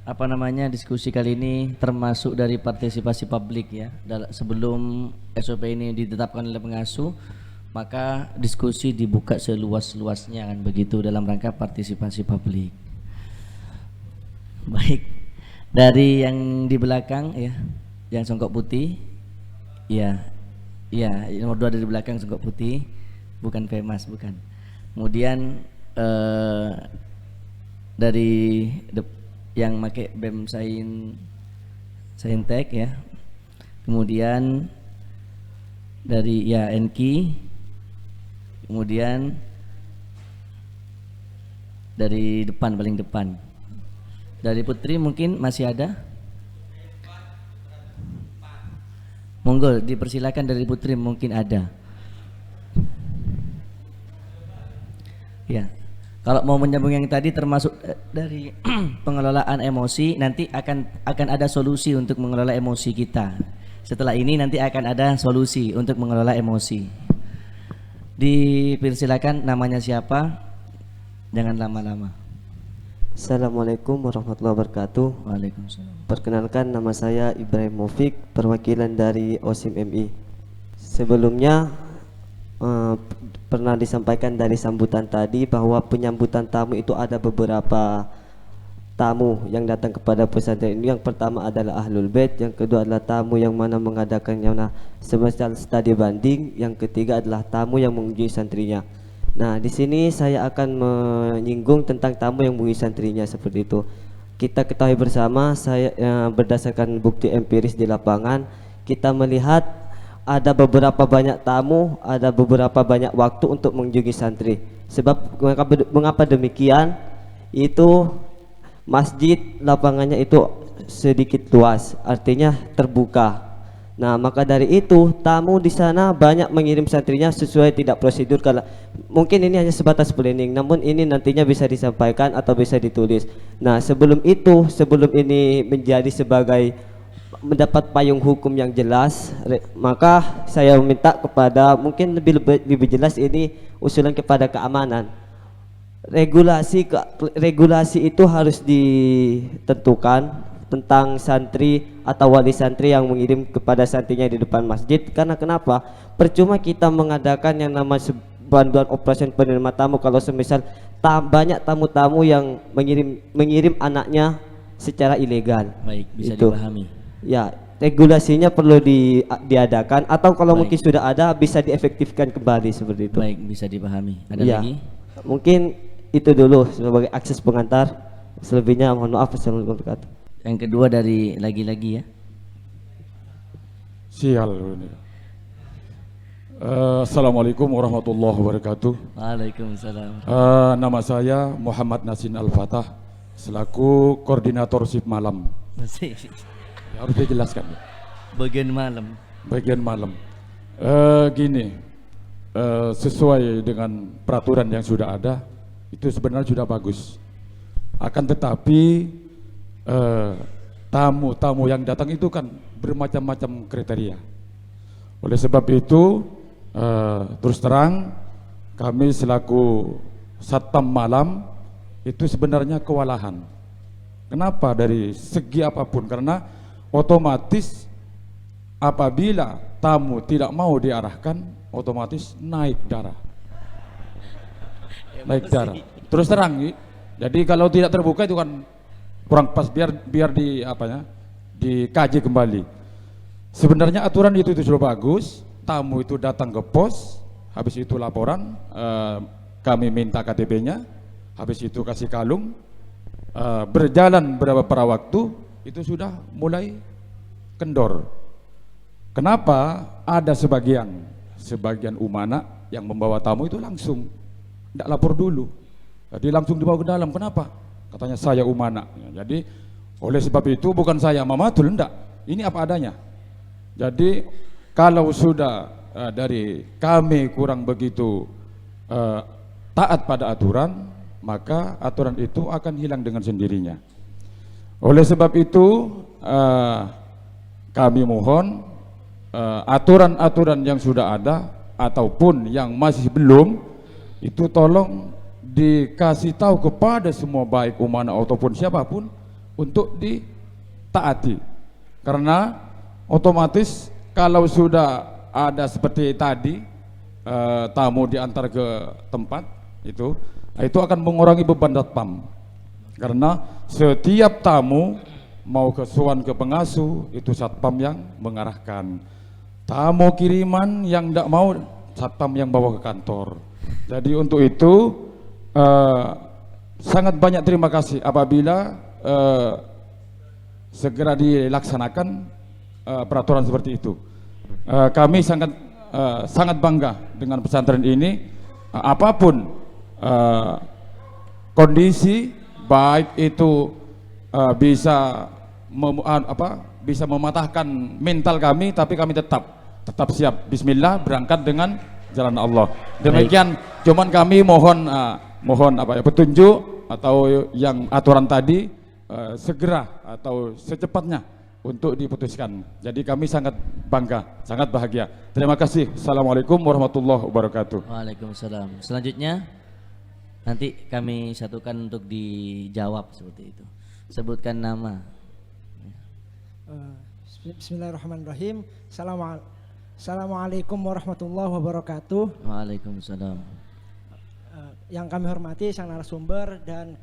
apa namanya diskusi kali ini termasuk dari partisipasi publik ya. Sebelum SOP ini ditetapkan oleh pengasuh, maka diskusi dibuka seluas-luasnya kan begitu, dalam rangka partisipasi publik. Baik, dari yang di belakang ya, yang songkok putih ya, ya nomor 2 dari belakang songkok putih, bukan Femas, bukan. Kemudian dari yang make BEM Saintek ya, kemudian dari ya Enki, kemudian dari depan, paling depan dari Putri mungkin masih ada, monggo dipersilakan dari Putri mungkin ada ya. Kalau mau menyambung yang tadi termasuk dari pengelolaan emosi, nanti akan ada solusi untuk mengelola emosi kita. Setelah ini nanti akan ada solusi untuk mengelola emosi. Dipersilakan namanya siapa? Jangan lama-lama.
Assalamualaikum warahmatullahi wabarakatuh.
Waalaikumsalam.
Perkenalkan, nama saya Ibrahim Mufik, perwakilan dari OSIM MI. Sebelumnya pernah disampaikan dari sambutan tadi bahwa penyambutan tamu itu ada beberapa tamu yang datang kepada pesantren ini. Yang pertama adalah Ahlul Bait, yang kedua adalah tamu yang mana mengadakan yang semacam studi banding, yang ketiga adalah tamu yang menguji santrinya. Nah, di sini saya akan menyinggung tentang tamu yang menguji santrinya seperti itu. kita ketahui bersama, berdasarkan bukti empiris di lapangan, kita melihat ada beberapa banyak tamu, ada beberapa banyak waktu untuk mengunjungi santri. Sebab mengapa demikian? Itu masjid lapangannya itu sedikit luas, artinya terbuka. Nah, maka dari itu tamu di sana banyak mengirim santrinya sesuai tidak prosedur. Kalau mungkin ini hanya sebatas planning, namun ini nantinya bisa disampaikan atau bisa ditulis. Nah, sebelum ini menjadi sebagai mendapat payung hukum yang jelas, maka saya meminta kepada, mungkin lebih jelas ini usulan kepada keamanan. Regulasi itu harus ditentukan tentang santri atau wali santri yang mengirim kepada santrinya di depan masjid. Karena kenapa? Percuma kita mengadakan yang namanya bantuan operasi penerima tamu kalau semisal banyak tamu-tamu yang mengirim anaknya secara ilegal.
Baik, bisa
itu
dipahami.
Ya, regulasinya perlu diadakan, atau kalau
Baik.
mungkin sudah ada bisa diefektifkan kembali seperti itu.
Baik, bisa dipahami. Ada
Ya,
lagi?
mungkin itu dulu sebagai akses pengantar. Selebihnya mohon maaf. Assalamualaikum warahmatullahi wabarakatuh.
Yang kedua dari lagi-lagi ya.
Sial ini. Assalamualaikum warahmatullahi wabarakatuh.
Waalaikumsalam.
Nama saya Muhammad Nasin Al-Fatah, selaku koordinator shift malam.
Masih
Ya, harus dijelaskan.
bagian malam.
Bagian malam. Gini, sesuai dengan peraturan yang sudah ada, itu sebenarnya sudah bagus. Akan tetapi tamu-tamu yang datang itu kan bermacam-macam kriteria. Oleh sebab itu, terus terang kami selaku satpam malam itu sebenarnya kewalahan. Kenapa? Dari segi apapun, karena otomatis apabila tamu tidak mau diarahkan, otomatis naik darah. Naik darah. Terus terang, jadi kalau tidak terbuka itu kan kurang pas, biar dikaji kembali. Sebenarnya aturan itu sudah bagus. Tamu itu datang ke pos, habis itu laporan, kami minta KTP-nya, habis itu kasih kalung, berjalan beberapa waktu itu sudah mulai kendor. Kenapa? Ada sebagian umana yang membawa tamu itu langsung tidak lapor dulu, jadi langsung dibawa ke dalam. Kenapa? Katanya saya umana. Jadi oleh sebab itu bukan saya mamatul, enggak, ini apa adanya. Jadi kalau sudah dari kami kurang begitu taat pada aturan, maka aturan itu akan hilang dengan sendirinya. Oleh sebab itu kami mohon aturan-aturan yang sudah ada ataupun yang masih belum, itu tolong dikasih tahu kepada semua, baik umana ataupun siapapun, untuk ditaati. Karena otomatis kalau sudah ada seperti tadi tamu diantar ke tempat itu akan mengurangi beban satpam. Karena setiap tamu mau kesuan ke pengasuh itu satpam yang mengarahkan. Tamu kiriman yang tidak mau, satpam yang bawa ke kantor. Jadi untuk itu sangat banyak terima kasih apabila segera dilaksanakan peraturan seperti itu. Kami sangat bangga dengan pesantren ini. Apapun kondisi, baik itu bisa mematahkan mental kami, tapi kami tetap siap. Bismillah, berangkat dengan jalan Allah. Demikian. Cuman kami mohon petunjuk atau yang aturan tadi segera atau secepatnya untuk diputuskan. Jadi kami sangat bangga, sangat bahagia. Terima kasih. Assalamualaikum warahmatullahi wabarakatuh.
Waalaikumsalam. Selanjutnya nanti kami satukan untuk dijawab seperti itu. Sebutkan nama.
Bismillahirrahmanirrahim. Assalamualaikum warahmatullahi wabarakatuh.
Waalaikumsalam.
Yang kami hormati sang narasumber, dan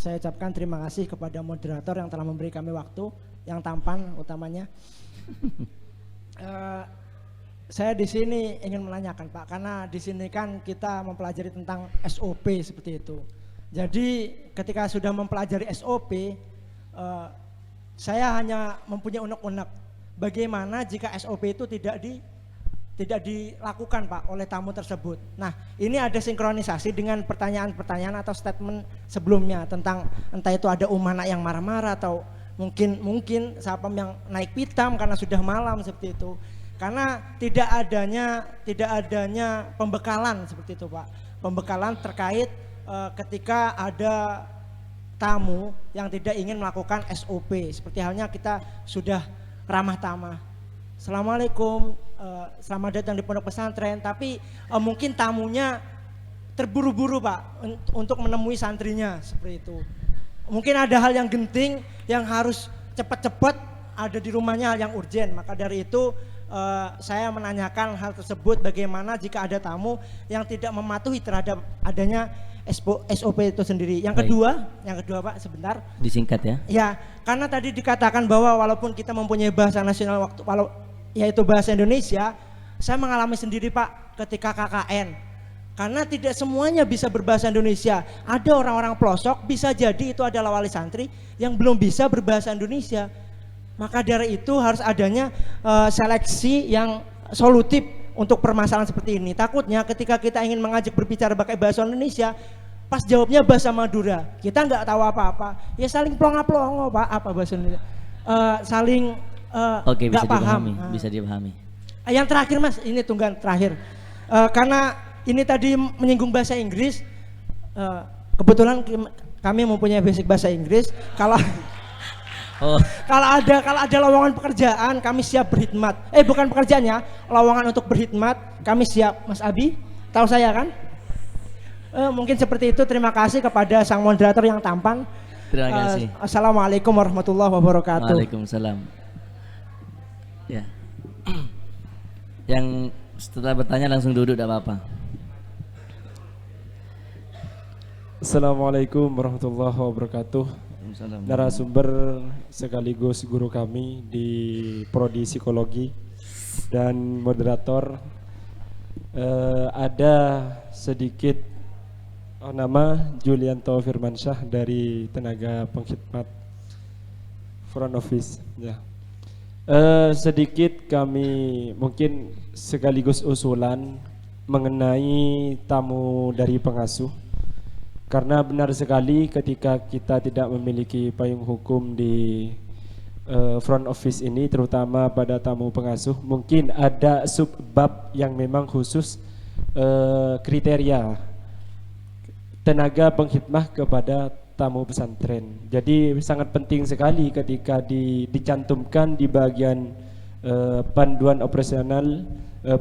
saya ucapkan terima kasih kepada moderator yang telah memberi kami waktu yang tampan utamanya. Saya di sini ingin menanyakan, Pak, karena di sini kan kita mempelajari tentang SOP seperti itu. Jadi ketika sudah mempelajari SOP, saya hanya mempunyai unek-unek bagaimana jika SOP itu tidak dilakukan Pak oleh tamu tersebut. Nah, ini ada sinkronisasi dengan pertanyaan-pertanyaan atau statement sebelumnya tentang entah itu ada anak yang marah-marah atau mungkin sapam yang naik pitam karena sudah malam seperti itu. Karena tidak adanya pembekalan seperti itu Pak. Pembekalan terkait ketika ada tamu yang tidak ingin melakukan SOP. Seperti halnya kita sudah ramah tamah. Assalamualaikum, selamat datang di pondok pesantren. Tapi mungkin tamunya terburu-buru Pak untuk menemui santrinya seperti itu. Mungkin ada hal yang genting yang harus cepat-cepat ada di rumahnya, hal yang urgen. Maka dari itu saya menanyakan hal tersebut, bagaimana jika ada tamu yang tidak mematuhi terhadap adanya SOP itu sendiri. Yang kedua Pak, sebentar.
Disingkat ya.
Ya, karena tadi dikatakan bahwa walaupun kita mempunyai bahasa nasional yaitu bahasa Indonesia, saya mengalami sendiri Pak ketika KKN. Karena tidak semuanya bisa berbahasa Indonesia. Ada orang-orang pelosok, bisa jadi itu adalah wali santri yang belum bisa berbahasa Indonesia. Maka dari itu harus adanya seleksi yang solutif untuk permasalahan seperti ini. Takutnya ketika kita ingin mengajak berbicara pakai bahasa Indonesia, pas jawabnya bahasa Madura, kita nggak tahu apa-apa. Ya saling plonga-plongo Pak, apa bahasa Indonesia? Saling
Oke, bisa
nggak paham.
dipahami, bisa dipahami.
Yang terakhir Mas, ini tunggal terakhir. Karena ini tadi menyinggung bahasa Inggris, kebetulan kami mempunyai basic bahasa Inggris. Kalau ada lowongan pekerjaan, kami siap berkhidmat. Bukan pekerjaannya, lowongan untuk berkhidmat, kami siap. Mas Abi, tahu saya kan? Mungkin seperti itu. Terima kasih kepada sang moderator yang tampan.
Terima kasih.
Assalamualaikum warahmatullahi wabarakatuh.
Waalaikumsalam. Ya. Yang setelah bertanya langsung duduk, tidak apa-apa.
Assalamualaikum warahmatullahi wabarakatuh. Narasumber sekaligus guru kami di Prodi Psikologi dan moderator, ada sedikit nama Julianto Firmansyah dari tenaga pengkhidmat front office ya. Sedikit kami mungkin sekaligus usulan mengenai tamu dari pengasuh. Karena benar sekali ketika kita tidak memiliki payung hukum di front office ini, terutama pada tamu pengasuh, mungkin ada subbab yang memang khusus kriteria tenaga pengkhidmah kepada tamu pesantren. Jadi sangat penting sekali ketika dicantumkan di bagian panduan operasional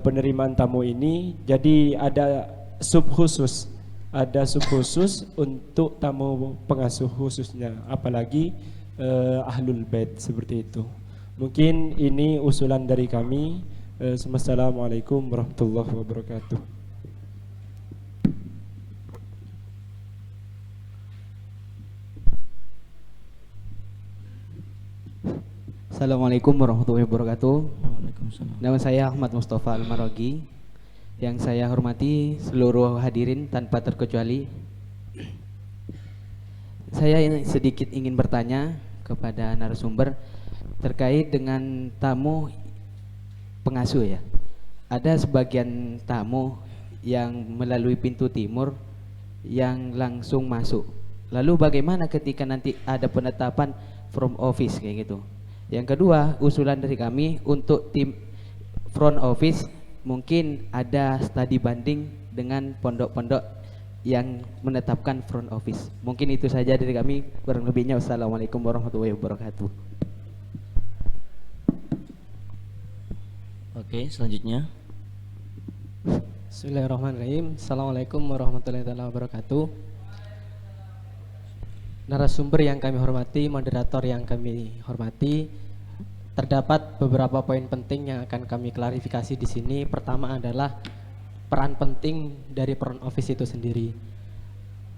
penerimaan tamu ini. Jadi ada sub khusus untuk tamu pengasuh khususnya, apalagi ahlul bait seperti itu. Mungkin ini usulan dari kami. Assalamualaikum warahmatullahi wabarakatuh.
Assalamualaikum warahmatullahi wabarakatuh.
Waalaikumsalam.
Nama saya Ahmad Mustafa Al-Marogi. Yang saya hormati seluruh hadirin tanpa terkecuali, saya sedikit ingin bertanya kepada narasumber terkait dengan tamu pengasuh ya. Ada sebagian tamu yang melalui pintu timur yang langsung masuk. Lalu bagaimana ketika nanti ada penetapan from office kayak gitu? Yang kedua, usulan dari kami untuk tim front office, mungkin ada studi banding dengan pondok-pondok yang menetapkan front office. Mungkin itu saja dari kami, kurang lebihnya wassalamualaikum warahmatullahi wabarakatuh.
Oke, selanjutnya.
Bismillahirrahmanirrahim. Assalamualaikum warahmatullahi wabarakatuh. Narasumber yang kami hormati, moderator yang kami hormati, terdapat beberapa poin penting yang akan kami klarifikasi di sini. Pertama adalah peran penting dari front office itu sendiri.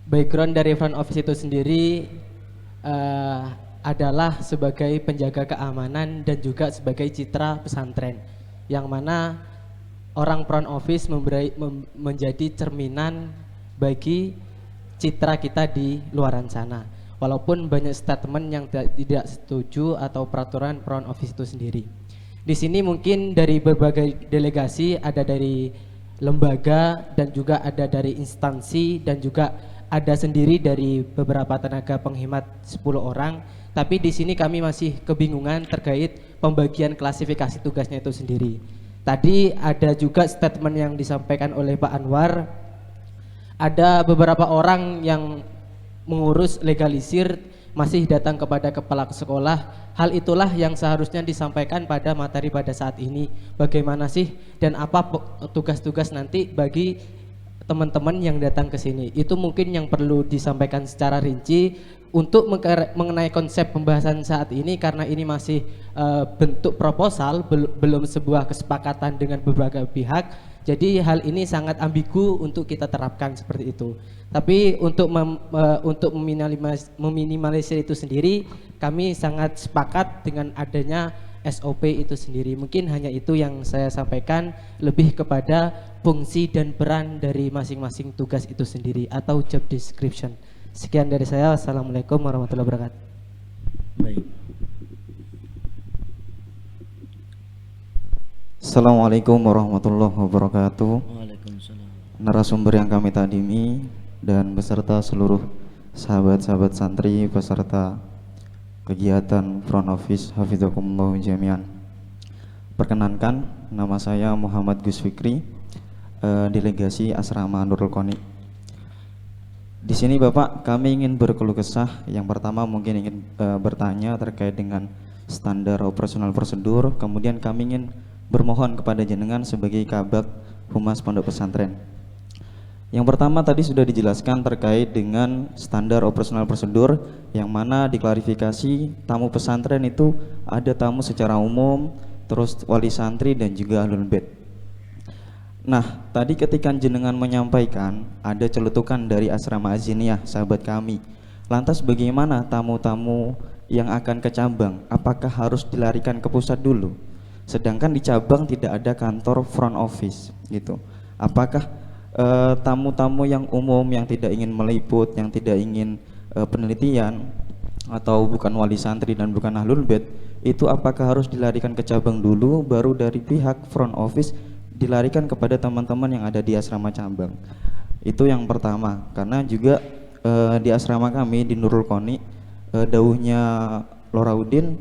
Background dari front office itu sendiri adalah sebagai penjaga keamanan dan juga sebagai citra pesantren, yang mana orang front office menjadi cerminan bagi citra kita di luaran sana. walaupun banyak statement yang tidak setuju atau peraturan front office itu sendiri. Di sini mungkin dari berbagai delegasi, ada dari lembaga dan juga ada dari instansi dan juga ada sendiri dari beberapa tenaga penghemat 10 orang. Tapi di sini kami masih kebingungan terkait pembagian klasifikasi tugasnya itu sendiri. Tadi ada juga statement yang disampaikan oleh Pak Anwar, ada beberapa orang yang mengurus legalisir masih datang kepada kepala sekolah. Hal itulah yang seharusnya disampaikan pada materi pada saat ini. Bagaimana sih dan apa tugas-tugas nanti bagi teman-teman yang datang ke sini. Itu mungkin yang perlu disampaikan secara rinci untuk mengenai konsep pembahasan saat ini, karena ini masih bentuk proposal, belum sebuah kesepakatan dengan beberapa pihak. Jadi hal ini sangat ambigu untuk kita terapkan seperti itu. Tapi untuk meminimalisir itu sendiri, kami sangat sepakat dengan adanya SOP itu sendiri. Mungkin hanya itu yang saya sampaikan, lebih kepada fungsi dan peran dari masing-masing tugas itu sendiri atau job description. Sekian dari saya. Assalamualaikum warahmatullahi wabarakatuh.
Baik.
Assalamualaikum warahmatullahi wabarakatuh.
Waalaikumsalam.
Narasumber yang kami takdimi dan beserta seluruh sahabat-sahabat santri peserta kegiatan front office hafizakumullah jami'an. Perkenankan, nama saya Muhammad Gus Fikri, delegasi Asrama Nurul Qani. Di sini Bapak, kami ingin berkeluh kesah. Yang pertama mungkin ingin bertanya terkait dengan standar operasional prosedur. Kemudian kami ingin bermohon kepada jenengan sebagai Kabag Humas Pondok Pesantren. Yang pertama tadi sudah dijelaskan terkait dengan standar operasional prosedur, yang mana diklarifikasi tamu pesantren itu ada tamu secara umum, terus wali santri dan juga ahlul bait. Nah, tadi ketika jenengan menyampaikan ada celutukan dari asrama Aziniyah sahabat kami. Lantas bagaimana tamu-tamu yang akan ke cabang? Apakah harus dilarikan ke pusat dulu? Sedangkan di cabang tidak ada kantor front office gitu. Apakah tamu-tamu yang umum yang tidak ingin meliput, yang tidak ingin penelitian atau bukan wali santri dan bukan ahlul bait, itu apakah harus dilarikan ke cabang dulu baru dari pihak front office dilarikan kepada teman-teman yang ada di asrama cabang? Itu yang pertama. Karena juga di asrama kami di Nurul Qani, dawuhnya Loraudin,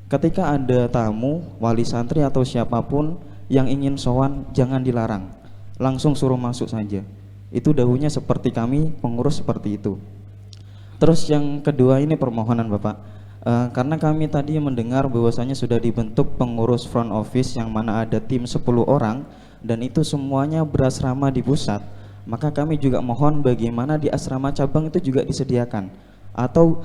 ketika ada tamu, wali santri atau siapapun yang ingin sowan, jangan dilarang, langsung suruh masuk saja. Itu dahulunya seperti kami pengurus seperti itu. Terus yang kedua ini permohonan Bapak, karena kami tadi mendengar bahwasanya sudah dibentuk pengurus front office yang mana ada tim 10 orang dan itu semuanya berasrama di pusat. Maka kami juga mohon bagaimana di asrama cabang itu juga disediakan atau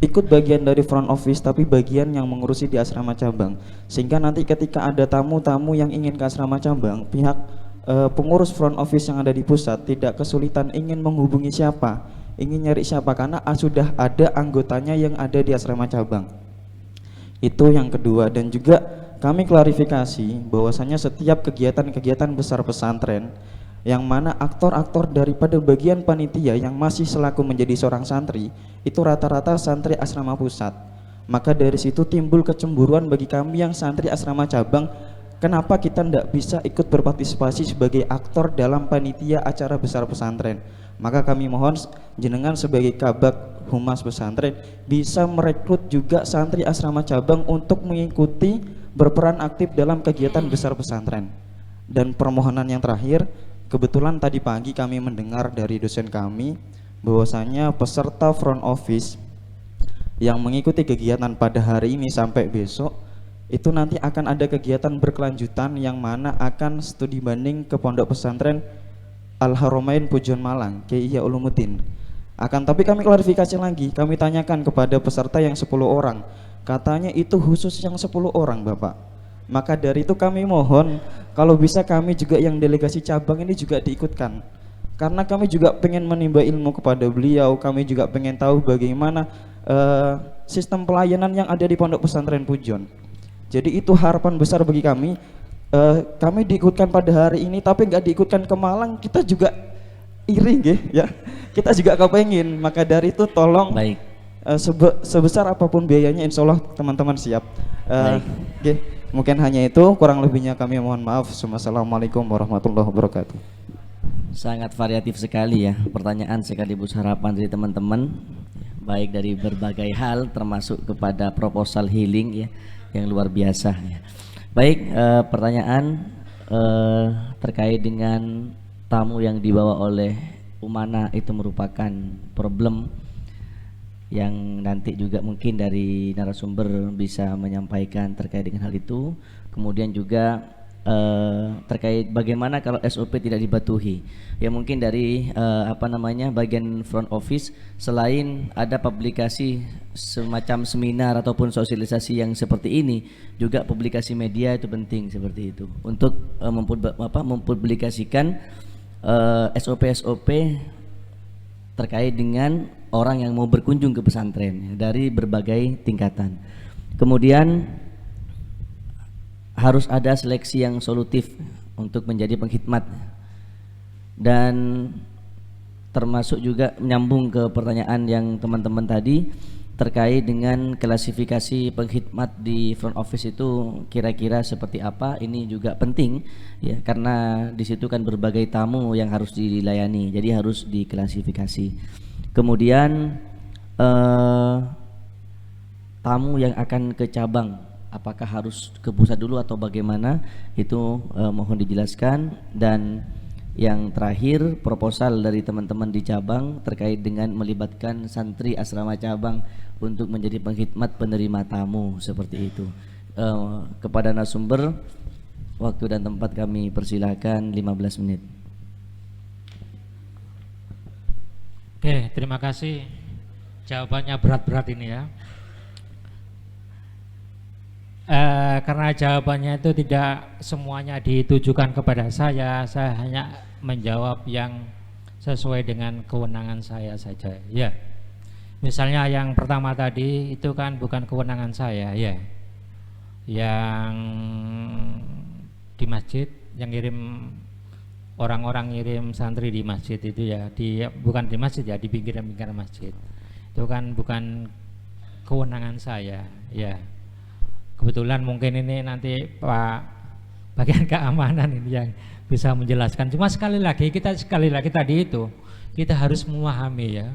ikut bagian dari front office tapi bagian yang mengurusi di asrama cabang, sehingga nanti ketika ada tamu-tamu yang ingin ke asrama cabang, pihak pengurus front office yang ada di pusat tidak kesulitan ingin menghubungi siapa, ingin nyari siapa, karena sudah ada anggotanya yang ada di asrama cabang. Itu yang kedua. Dan juga kami klarifikasi bahwasanya setiap kegiatan-kegiatan besar pesantren yang mana aktor-aktor daripada bagian panitia yang masih selaku menjadi seorang santri itu rata-rata santri asrama pusat. Maka dari situ timbul kecemburuan bagi kami yang santri asrama cabang, kenapa kita tidak bisa ikut berpartisipasi sebagai aktor dalam panitia acara besar pesantren. Maka kami mohon jenengan sebagai Kabag Humas Pesantren bisa merekrut juga santri asrama cabang untuk mengikuti berperan aktif dalam kegiatan besar pesantren. Dan permohonan yang terakhir, kebetulan tadi pagi kami mendengar dari dosen kami bahwasanya peserta front office yang mengikuti kegiatan pada hari ini sampai besok itu nanti akan ada kegiatan berkelanjutan yang mana akan studi banding ke Pondok Pesantren Al-Haramain Pujon Malang, Kiai Ulumuddin. Tapi kami klarifikasi lagi, kami tanyakan kepada peserta yang 10 orang, katanya itu khusus yang 10 orang Bapak. Maka dari itu kami mohon kalau bisa kami juga yang delegasi cabang ini juga diikutkan, karena kami juga pengen menimba ilmu kepada beliau. Kami juga pengen tahu bagaimana sistem pelayanan yang ada di Pondok Pesantren Pujon. Jadi itu harapan besar bagi kami. Kami diikutkan pada hari ini tapi nggak diikutkan ke Malang, kita juga iri ya. kita juga kepengen. Maka dari itu tolong
Baik.
Sebesar apapun biayanya, insya Allah teman-teman siap.
Baik.
Oke, mungkin hanya itu, kurang lebihnya kami mohon maaf. Assalamualaikum warahmatullahi wabarakatuh.
Sangat variatif sekali ya pertanyaan sekaligus harapan dari teman-teman, baik dari berbagai hal termasuk kepada proposal healing ya yang luar biasa ya. Baik, pertanyaan terkait dengan tamu yang dibawa oleh Umana itu merupakan problem yang nanti juga mungkin dari narasumber bisa menyampaikan terkait dengan hal itu. Kemudian juga terkait bagaimana kalau SOP tidak dipatuhi. Ya mungkin dari bagian front office, selain ada publikasi semacam seminar ataupun sosialisasi yang seperti ini, juga publikasi media itu penting seperti itu untuk mempublikasikan SOP terkait dengan orang yang mau berkunjung ke pesantren dari berbagai tingkatan. Kemudian harus ada seleksi yang solutif untuk menjadi pengkhidmat, dan termasuk juga menyambung ke pertanyaan yang teman-teman tadi terkait dengan klasifikasi pengkhidmat di front office itu kira-kira seperti apa. Ini juga penting ya, karena di situ kan berbagai tamu yang harus dilayani, jadi harus diklasifikasi. Kemudian tamu yang akan ke cabang, apakah harus ke pusat dulu atau bagaimana, itu mohon dijelaskan. Dan yang terakhir, proposal dari teman-teman di cabang terkait dengan melibatkan santri asrama cabang untuk menjadi pengkhidmat penerima tamu seperti itu. Kepada narasumber, waktu dan tempat kami persilahkan 15 menit.
Oke, terima kasih. Jawabannya berat-berat ini ya. Karena jawabannya itu tidak semuanya ditujukan kepada saya hanya menjawab yang sesuai dengan kewenangan saya saja. Ya, misalnya yang pertama tadi itu kan bukan kewenangan saya ya. Yang di masjid yang ngirim, orang-orang ngirim santri di masjid itu ya, bukan di masjid ya, di pinggiran-pinggiran masjid. Itu kan bukan kewenangan saya ya. Kebetulan mungkin ini nanti Pak bagian keamanan ini yang bisa menjelaskan. Cuma sekali lagi tadi itu kita harus memahami ya,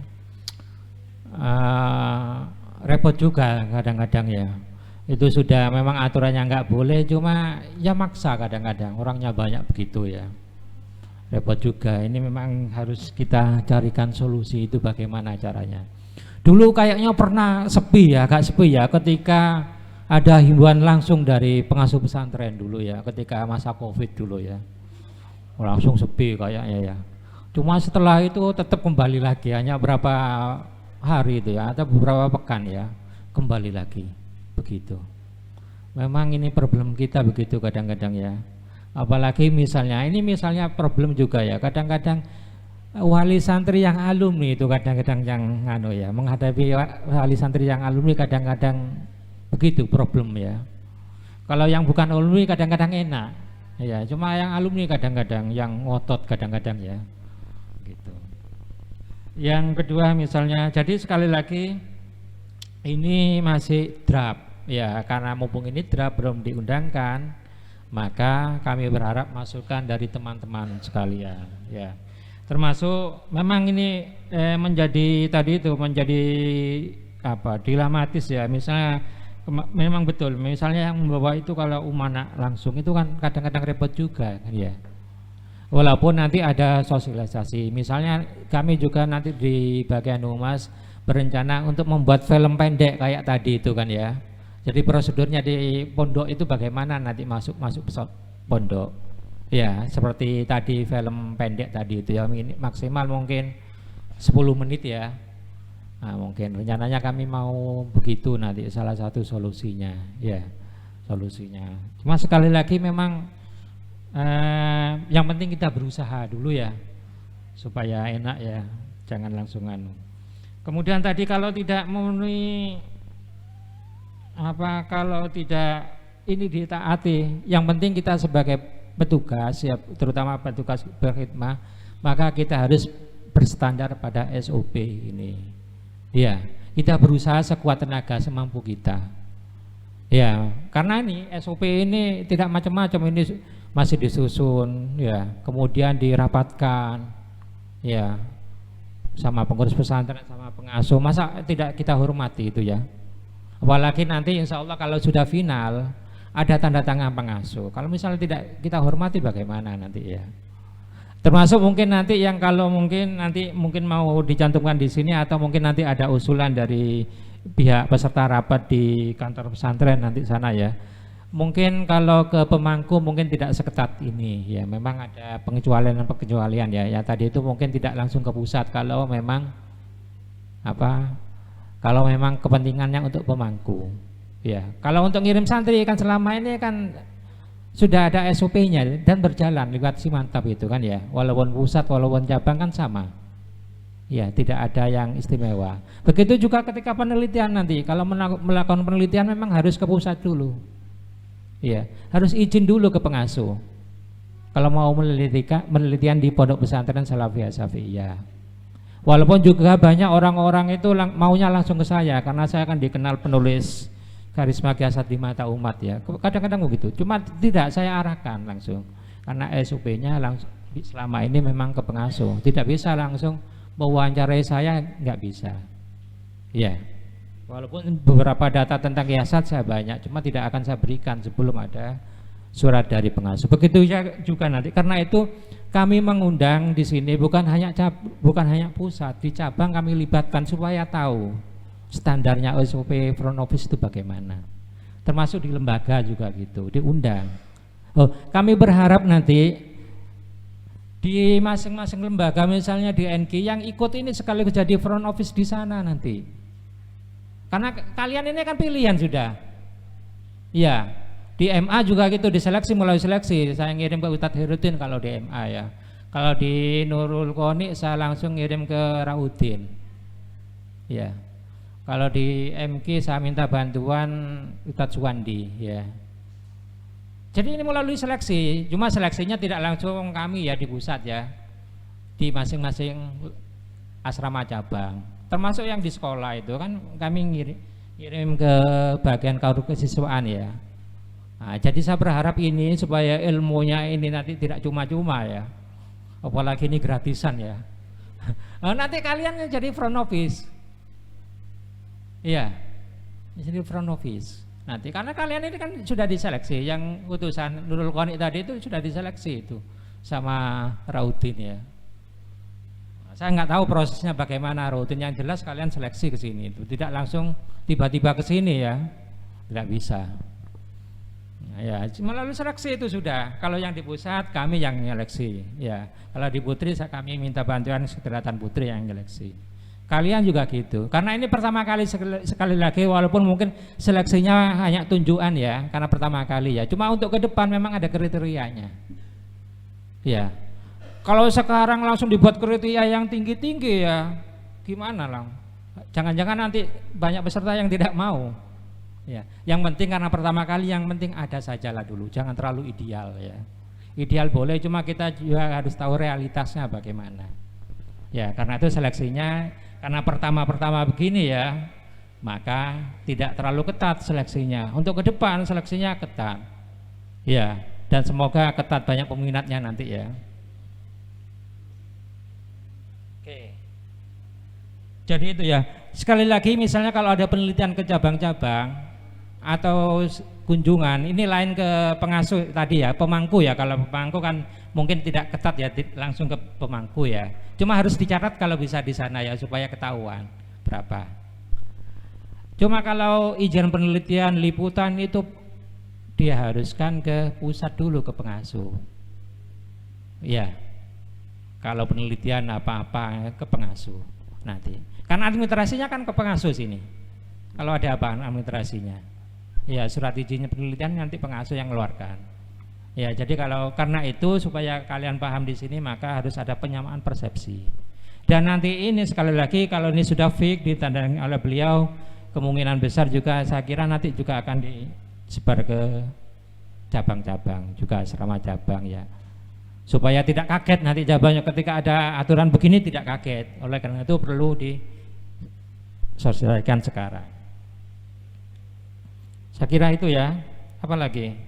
repot juga kadang-kadang ya. Itu sudah memang aturannya nggak boleh, cuma ya maksa kadang-kadang, orangnya banyak begitu ya. Repot juga. Ini memang harus kita carikan solusi itu bagaimana caranya. Dulu kayaknya pernah sepi ya, agak sepi ya ketika ada himbauan langsung dari pengasuh pesantren dulu ya, ketika masa Covid dulu ya. Langsung sepi kayaknya ya. Cuma setelah itu tetap kembali lagi, hanya berapa hari itu ya, atau beberapa pekan ya, kembali lagi begitu. Memang ini problem kita begitu kadang-kadang ya. Apalagi misalnya problem juga ya, kadang-kadang wali santri yang alumni itu kadang-kadang yang menghadapi wali santri yang alumni kadang-kadang begitu problem ya. Kalau yang bukan alumni kadang-kadang enak ya, cuma yang alumni kadang-kadang yang ngotot kadang-kadang ya gitu. Yang kedua misalnya, jadi sekali lagi ini masih draft ya, karena mumpung ini draft belum diundangkan, maka kami berharap masukan dari teman-teman sekalian ya. Termasuk memang ini menjadi dilematis ya. Misalnya memang betul, misalnya yang membawa itu kalau Umana langsung itu kan kadang-kadang repot juga kan ya. Walaupun nanti ada sosialisasi, misalnya kami juga nanti di bagian humas berencana untuk membuat film pendek kayak tadi itu kan ya. Jadi prosedurnya di pondok itu bagaimana nanti masuk pondok ya, seperti tadi film pendek tadi itu ya, maksimal mungkin 10 menit ya. Nah, mungkin rencananya kami mau begitu nanti salah satu solusinya ya, solusinya. Cuma sekali lagi memang yang penting kita berusaha dulu ya supaya enak ya, jangan langsungan. Kemudian tadi kalau tidak memenuhi kalau tidak ini ditaati, yang penting kita sebagai petugas ya, terutama petugas berkhidmah, maka kita harus berstandar pada SOP ini. Ya, kita berusaha sekuat tenaga semampu kita. Ya, karena ini SOP ini tidak macam-macam, ini masih disusun, ya, kemudian dirapatkan, ya, sama pengurus pesantren, sama pengasuh. Masa tidak kita hormati itu ya? Apalagi nanti insya Allah kalau sudah final ada tanda tangan pengasuh. Kalau misalnya tidak kita hormati bagaimana nanti ya? Termasuk mungkin nanti yang kalau mungkin nanti mau dicantumkan di sini atau mungkin nanti ada usulan dari pihak peserta rapat di kantor pesantren nanti sana ya. Mungkin kalau ke pemangku mungkin tidak seketat ini ya. Memang ada pengecualian ya. Ya tadi itu mungkin tidak langsung ke pusat kalau memang kalau memang kepentingannya untuk pemangku. Ya, kalau untuk ngirim santri kan selama ini kan sudah ada SOP-nya dan berjalan lewat Simantap itu kan ya. Walaupun pusat, walaupun cabang kan sama. Ya, tidak ada yang istimewa. Begitu juga ketika penelitian nanti, kalau melakukan penelitian memang harus ke pusat dulu. Ya, harus izin dulu ke pengasuh. Kalau mau penelitian di Pondok Pesantren Salafiyah Syafi'iyah. Walaupun juga banyak orang-orang itu maunya langsung ke saya karena saya kan dikenal penulis karisma kiasat di mata umat ya. Kadang-kadang begitu. Cuma tidak saya arahkan langsung. Karena SOP-nya langsung selama ini memang ke pengasuh. Tidak bisa langsung mewawancarai saya, nggak bisa. Ya. Walaupun beberapa data tentang kiasat saya banyak, cuma tidak akan saya berikan sebelum ada surat dari pengasuh. Begitu juga nanti. Karena itu kami mengundang di sini bukan hanya pusat, di cabang kami libatkan supaya tahu standarnya SOP front office itu bagaimana. Termasuk di lembaga juga gitu, diundang. Kami berharap nanti di masing-masing lembaga misalnya di NK yang ikut ini sekaligus jadi front office di sana nanti. Karena kalian ini kan pilihan sudah. Ya, di MA juga gitu diseleksi melalui seleksi. Saya ngirim ke Ustadz Herudin kalau di MA ya. Kalau di Nurul Qoni saya langsung ngirim ke Raudin. Ya. Kalau di MK saya minta bantuan Ustadz Suwandi ya. Jadi ini melalui seleksi, cuma seleksinya tidak langsung kami ya di pusat ya. Di masing-masing asrama cabang. Termasuk yang di sekolah itu kan kami ngirim ke bagian kesiswaan ya. Nah, jadi saya berharap ini supaya ilmunya ini nanti tidak cuma-cuma ya. Apalagi ini gratisan ya. Nanti kalian jadi front office. Iya, jadi front office nanti karena kalian ini kan sudah diseleksi, yang utusan Nurul Qoni tadi itu sudah diseleksi itu sama Raudin ya. Saya nggak tahu prosesnya bagaimana Raudin, yang jelas kalian seleksi ke sini itu tidak langsung tiba-tiba ke sini ya, tidak bisa. Nah, ya melalui seleksi itu sudah. Kalau yang di pusat kami yang seleksi ya. Kalau di Putri kami minta bantuan Sekretariat Putri yang seleksi. Kalian juga gitu, karena ini pertama kali sekali lagi walaupun mungkin seleksinya hanya tunjukan ya, karena pertama kali ya. Cuma untuk ke depan memang ada kriterianya. Ya, kalau sekarang langsung dibuat kriteria yang tinggi-tinggi ya, gimana lang? Jangan-jangan nanti banyak peserta yang tidak mau. Ya, yang penting karena pertama kali yang penting ada sajalah dulu, jangan terlalu ideal ya. Ideal boleh, cuma kita juga harus tahu realitasnya bagaimana. Ya, karena itu seleksinya. Karena pertama-pertama begini ya, maka tidak terlalu ketat seleksinya. Untuk ke depan seleksinya ketat. Ya, dan semoga ketat banyak peminatnya nanti ya. Oke. Jadi itu ya. Sekali lagi misalnya kalau ada penelitian ke cabang-cabang atau kunjungan, ini lain ke pengasuh tadi ya, pemangku ya. Kalau pemangku kan mungkin tidak ketat ya, langsung ke pemangku ya. Cuma harus dicatat kalau bisa di sana ya supaya ketahuan berapa. Cuma kalau izin penelitian liputan itu dia haruskan ke pusat dulu ke pengasuh. Ya. Kalau penelitian apa-apa ke pengasuh nanti. Karena administrasinya kan ke pengasuh sini. Kalau ada apa administrasinya. Ya, surat izinnya penelitian nanti pengasuh yang mengeluarkan. Ya, jadi karena itu supaya kalian paham di sini maka harus ada penyamaan persepsi. Dan nanti ini sekali lagi kalau ini sudah fix ditandai oleh beliau, kemungkinan besar juga saya kira nanti juga akan disebar ke cabang-cabang juga asrama cabang ya. supaya tidak kaget nanti jawabannya ketika ada aturan begini, tidak kaget. Oleh karena itu perlu disosialisasikan sekarang. Saya kira itu ya. Apa lagi?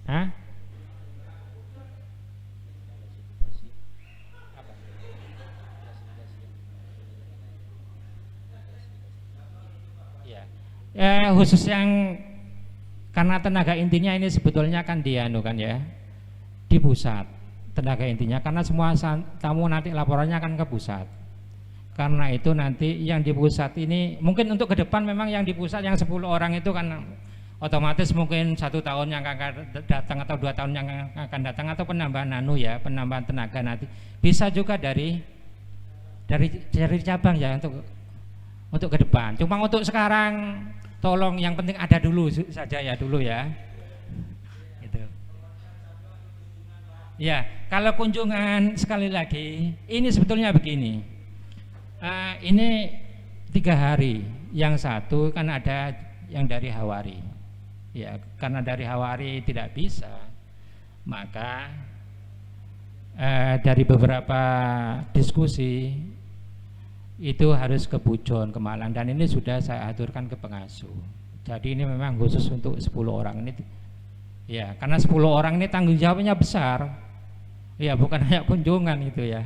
Hah? Khusus yang karena tenaga intinya ini sebetulnya kan kan ya di pusat tenaga intinya, karena semua tamu nanti laporannya akan ke pusat. Karena itu nanti yang di pusat ini mungkin untuk ke depan memang yang di pusat yang 10 orang itu kan otomatis mungkin 1 tahun yang akan datang atau 2 tahun yang akan datang, atau penambahan penambahan tenaga nanti bisa juga dari cabang ya untuk ke depan. Cuma untuk sekarang tolong yang penting ada dulu saja ya dulu ya. Gitu. Ya, kalau kunjungan sekali lagi ini sebetulnya begini. Ini 3 hari, yang satu kan ada yang dari Hawari. Ya, karena dari Hawari tidak bisa, maka dari beberapa diskusi itu harus ke Pujon, ke Malang, dan ini sudah saya aturkan ke pengasuh. Jadi ini memang khusus untuk 10 orang ini. Ya, karena 10 orang ini tanggung jawabnya besar. Ya, bukan hanya kunjungan itu ya.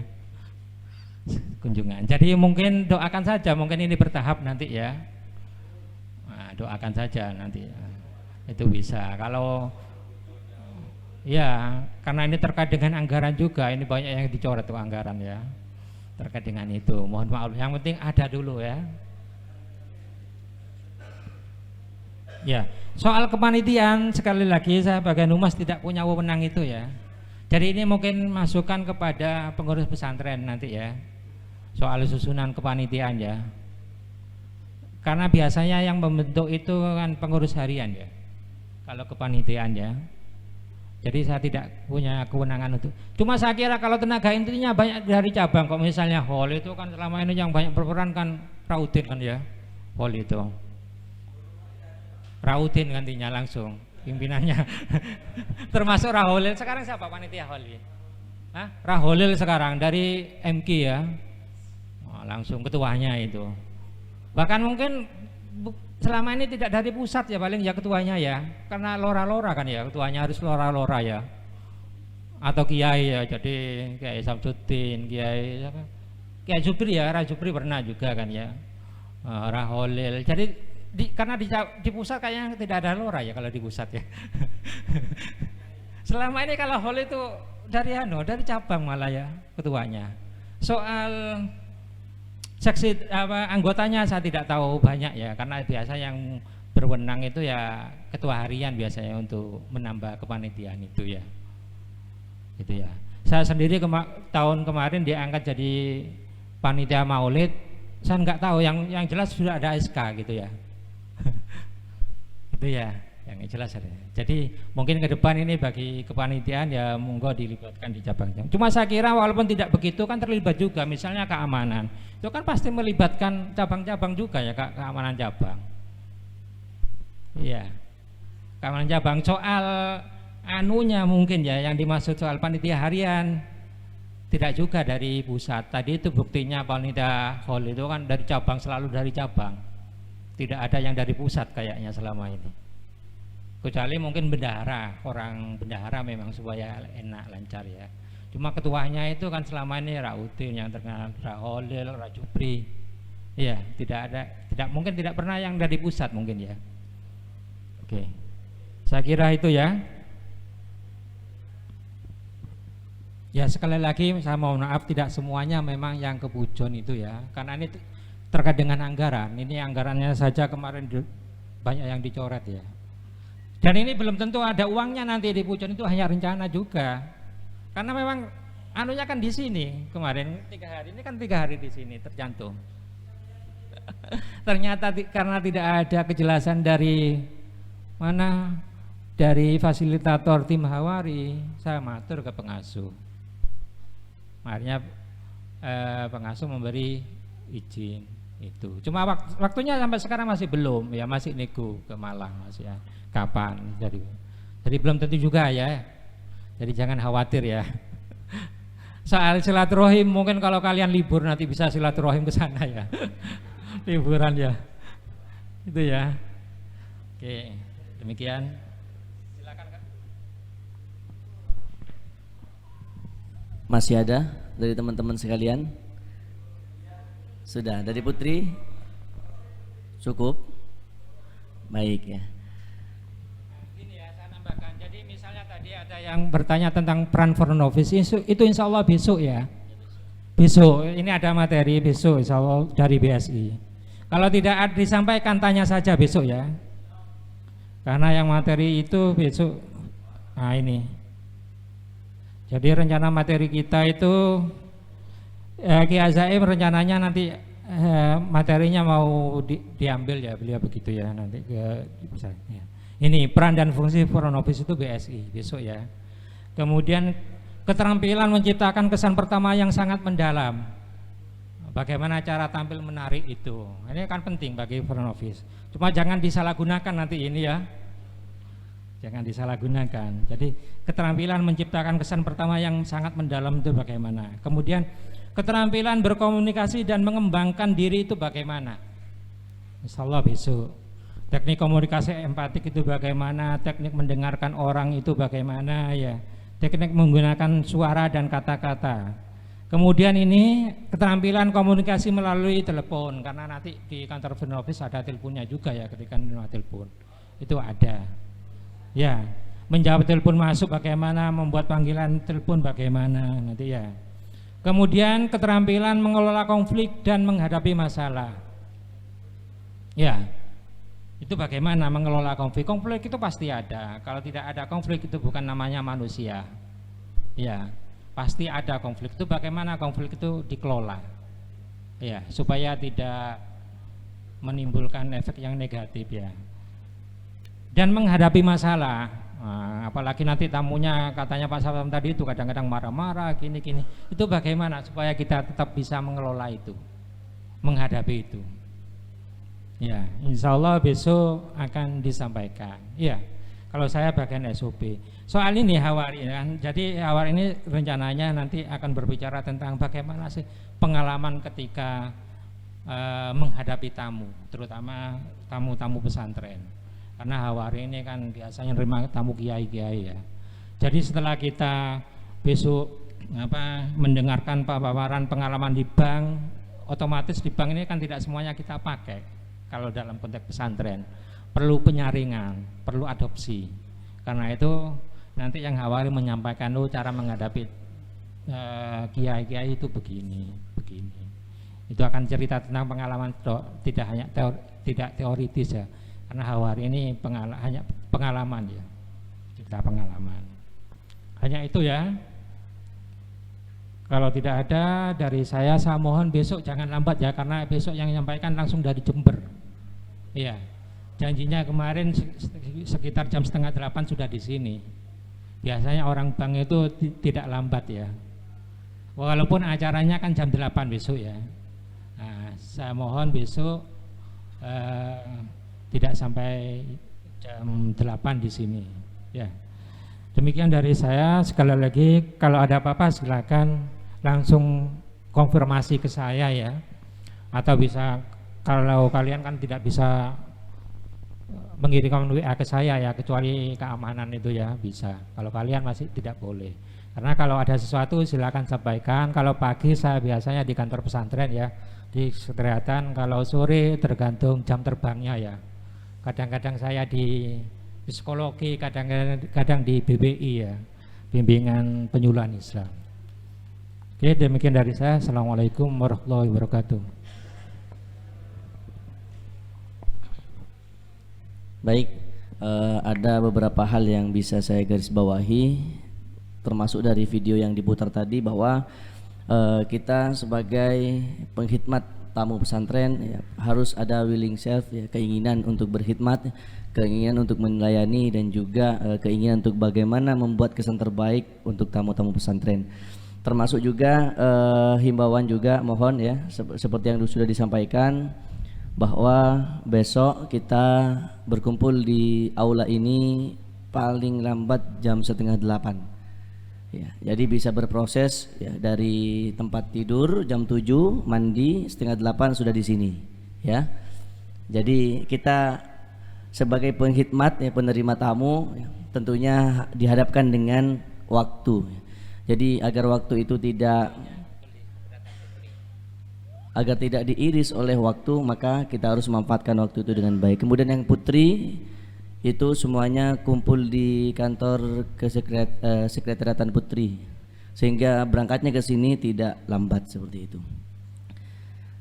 Kunjungan. Jadi mungkin doakan saja, mungkin ini bertahap nanti ya. Nah, doakan saja nanti. Itu bisa. Kalau ya, karena ini terkait dengan anggaran juga, ini banyak yang dicoret tuh anggaran ya. Terkait dengan itu, mohon maaf, yang penting ada dulu ya. Ya, soal kepanitiaan sekali lagi saya sebagai humas tidak punya wewenang itu ya. Jadi ini mungkin masukan kepada pengurus pesantren nanti ya, soal susunan kepanitiaan ya. Karena biasanya yang membentuk itu kan pengurus harian ya, kalau kepanitiaan ya. Jadi saya tidak punya kewenangan untuk. Cuma saya kira kalau tenaga intinya banyak dari cabang, kok misalnya hall itu kan selama ini yang banyak berperan kan Raudin kan ya, hall itu. Raudin gantinya langsung pimpinannya. Termasuk Raholil. Sekarang siapa panitia hall ini? Hah? Raholil sekarang dari MK ya. Langsung ketuanya itu. Bahkan mungkin selama ini tidak dari pusat ya, paling ya ketuanya ya, karena lora-lora kan ya, ketuanya harus lora-lora ya, atau kiai ya, jadi Kiai Samsudin, Kiai Jupri ya, Rajupri pernah juga kan ya, Raholil. Jadi karena di pusat kayaknya tidak ada lora ya kalau di pusat ya. Selama ini kalau hall itu dari cabang malah ya ketuanya. Soal seksi anggotanya saya tidak tahu banyak ya, karena biasa yang berwenang itu ya ketua harian biasanya untuk menambah kepanitiaan itu ya. Itu ya. Saya sendiri tahun kemarin diangkat jadi panitia Maulid, saya nggak tahu, yang jelas sudah ada SK gitu ya. Itu ya, yang jelas ada. Jadi mungkin ke depan ini bagi kepanitiaan ya monggo dilibatkan di cabang-cabang. Cuma saya kira walaupun tidak begitu kan terlibat juga, misalnya keamanan. Itu kan pasti melibatkan cabang-cabang juga ya, keamanan cabang. Iya. Keamanan cabang. Soal anunya mungkin ya yang dimaksud soal panitia harian tidak juga dari pusat. Tadi itu buktinya panitia hall itu kan dari cabang, selalu dari cabang. Tidak ada yang dari pusat kayaknya selama ini. Kecuali mungkin bendahara, orang bendahara memang supaya enak lancar ya. Cuma ketuanya itu kan selama ini Raudin yang terkenal, Raholil, Rajupri. Iya, mungkin tidak pernah yang dari pusat mungkin ya. Oke. Saya kira itu ya. Ya sekali lagi saya mohon maaf tidak semuanya memang yang ke Pujon itu ya. Karena ini terkait dengan anggaran. Ini anggarannya saja kemarin banyak yang dicoret ya. Dan ini belum tentu ada uangnya nanti di Pujon, itu hanya rencana juga. Karena memang anunya kan di sini kemarin 3 hari, ini kan 3 hari di sini tercantum. Ternyata karena tidak ada kejelasan dari mana, dari fasilitator tim Hawari, saya matur ke pengasuh. Akhirnya pengasuh memberi izin itu. Cuma waktunya sampai sekarang masih belum ya, masih nego ke Malang masih ya. Kapan jadi belum tentu juga ya. Jadi jangan khawatir ya. Soal silaturahim mungkin kalau kalian libur nanti bisa silaturahim ke sana ya. Liburan ya. Itu ya. Oke, demikian. Silakan Kak.
Masih ada dari teman-teman sekalian? Sudah, dari Putri? Cukup? Baik ya.
Gini ya, saya nambahkan. Jadi misalnya tadi ada yang bertanya tentang peran front office, itu insya Allah besok ya. Besok, ini ada materi besok insya Allah dari BSI. Kalau tidak disampaikan, tanya saja besok ya. Karena yang materi itu besok, nah ini. Jadi rencana materi kita itu Ki Azaim rencananya nanti materinya mau diambil ya, beliau begitu ya nanti ke ya. Ini peran dan fungsi front office itu BSI besok ya. Kemudian keterampilan menciptakan kesan pertama yang sangat mendalam. Bagaimana cara tampil menarik itu. Ini kan penting bagi front office. Cuma jangan disalahgunakan nanti ini ya. Jangan disalahgunakan. Jadi keterampilan menciptakan kesan pertama yang sangat mendalam itu bagaimana. Kemudian keterampilan berkomunikasi dan mengembangkan diri itu bagaimana. Insya Allah besok. Teknik komunikasi empatik itu bagaimana, teknik mendengarkan orang itu bagaimana ya. Teknik menggunakan suara dan kata-kata. Kemudian ini keterampilan komunikasi melalui telepon, karena nanti di kantor front office ada teleponnya juga ya ketika menerima telepon. Itu ada. Ya, menjawab telepon masuk bagaimana, membuat panggilan telepon bagaimana nanti ya. Kemudian keterampilan mengelola konflik dan menghadapi masalah. Ya, itu bagaimana mengelola konflik. Konflik itu pasti ada. Kalau tidak ada konflik itu bukan namanya manusia. Ya, pasti ada konflik. Itu bagaimana konflik itu dikelola. Ya, supaya tidak menimbulkan efek yang negatif ya. Dan menghadapi masalah, nah, apalagi nanti tamunya katanya Pak Sapam tadi itu kadang-kadang marah-marah gini-gini, itu bagaimana supaya kita tetap bisa mengelola itu, menghadapi itu. Ya, insya Allah besok akan disampaikan. Ya, kalau saya bagian SOP. Soal ini Hawari kan, jadi Hawari ini rencananya nanti akan berbicara tentang bagaimana sih pengalaman ketika menghadapi tamu, terutama tamu-tamu pesantren. Karena Hawari ini kan biasanya menerima tamu kiai-kiai ya. Jadi setelah kita besok mendengarkan paparan pengalaman di bank, otomatis di bank ini kan tidak semuanya kita pakai. Kalau dalam konteks pesantren perlu penyaringan, perlu adopsi. Karena itu nanti yang Hawari menyampaikan cara menghadapi kiai-kiai itu begini. Itu akan cerita tentang pengalaman, tidak hanya tidak teoritis ya. Karena Hawari ini hanya pengalaman ya, cerita pengalaman. Hanya itu ya. Kalau tidak ada dari saya mohon besok jangan lambat ya, karena besok yang menyampaikan langsung dari Jember. Iya, janjinya kemarin sekitar jam 7:30 sudah di sini. Biasanya orang bank itu tidak lambat ya. Walaupun acaranya kan jam 8 besok ya. Nah, saya mohon besok tidak sampai jam 8 di sini ya. Demikian dari saya. Sekali lagi kalau ada apa-apa silakan langsung konfirmasi ke saya ya, atau bisa kalau kalian kan tidak bisa mengirimkan WA ke saya ya, kecuali keamanan itu ya bisa. Kalau kalian masih tidak boleh, karena kalau ada sesuatu silakan sampaikan. Kalau pagi saya biasanya di kantor pesantren ya, di sekretariatan. Kalau sore tergantung jam terbangnya ya. Kadang-kadang saya di psikologi, kadang-kadang di BBI ya, bimbingan penyuluhan Islam. Oke, demikian dari saya. Assalamualaikum warahmatullahi wabarakatuh.
Baik, ada beberapa hal yang bisa saya garis bawahi, termasuk dari video yang diputar tadi, bahwa kita sebagai pengkhidmat tamu pesantren ya, harus ada willing self ya, keinginan untuk berkhidmat, keinginan untuk melayani, dan juga keinginan untuk bagaimana membuat kesan terbaik untuk tamu-tamu pesantren. Termasuk juga himbauan juga mohon ya, seperti yang sudah disampaikan, bahwa besok kita berkumpul di aula ini paling lambat jam 7:30. Ya, jadi bisa berproses ya, dari tempat tidur jam 7, mandi setengah 8 sudah di sini ya. Jadi kita sebagai pengkhidmat ya, penerima tamu ya, tentunya dihadapkan dengan waktu. Jadi agar waktu itu tidak diiris oleh waktu, maka kita harus memanfaatkan waktu itu dengan baik. Kemudian yang putri itu semuanya kumpul di kantor sekretariatan putri, sehingga berangkatnya ke sini tidak lambat seperti itu.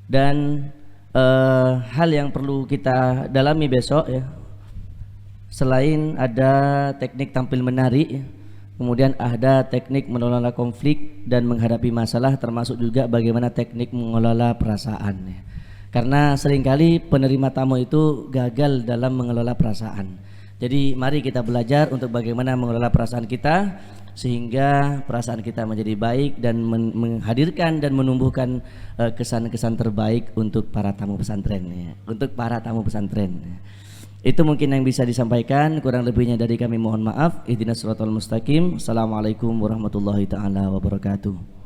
Dan hal yang perlu kita dalami besok ya, selain ada teknik tampil menari ya, kemudian ada teknik mengelola konflik dan menghadapi masalah, termasuk juga bagaimana teknik mengelola perasaan ya. Karena seringkali penerima tamu itu gagal dalam mengelola perasaan. Jadi mari kita belajar untuk bagaimana mengelola perasaan kita sehingga perasaan kita menjadi baik dan menghadirkan dan menumbuhkan kesan-kesan terbaik untuk para tamu pesantren ya. Untuk para tamu pesantren ya. Itu mungkin yang bisa disampaikan, kurang lebihnya dari kami mohon maaf. Ihdinas siratal mustaqim. Assalamualaikum warahmatullahi taala wabarakatuh.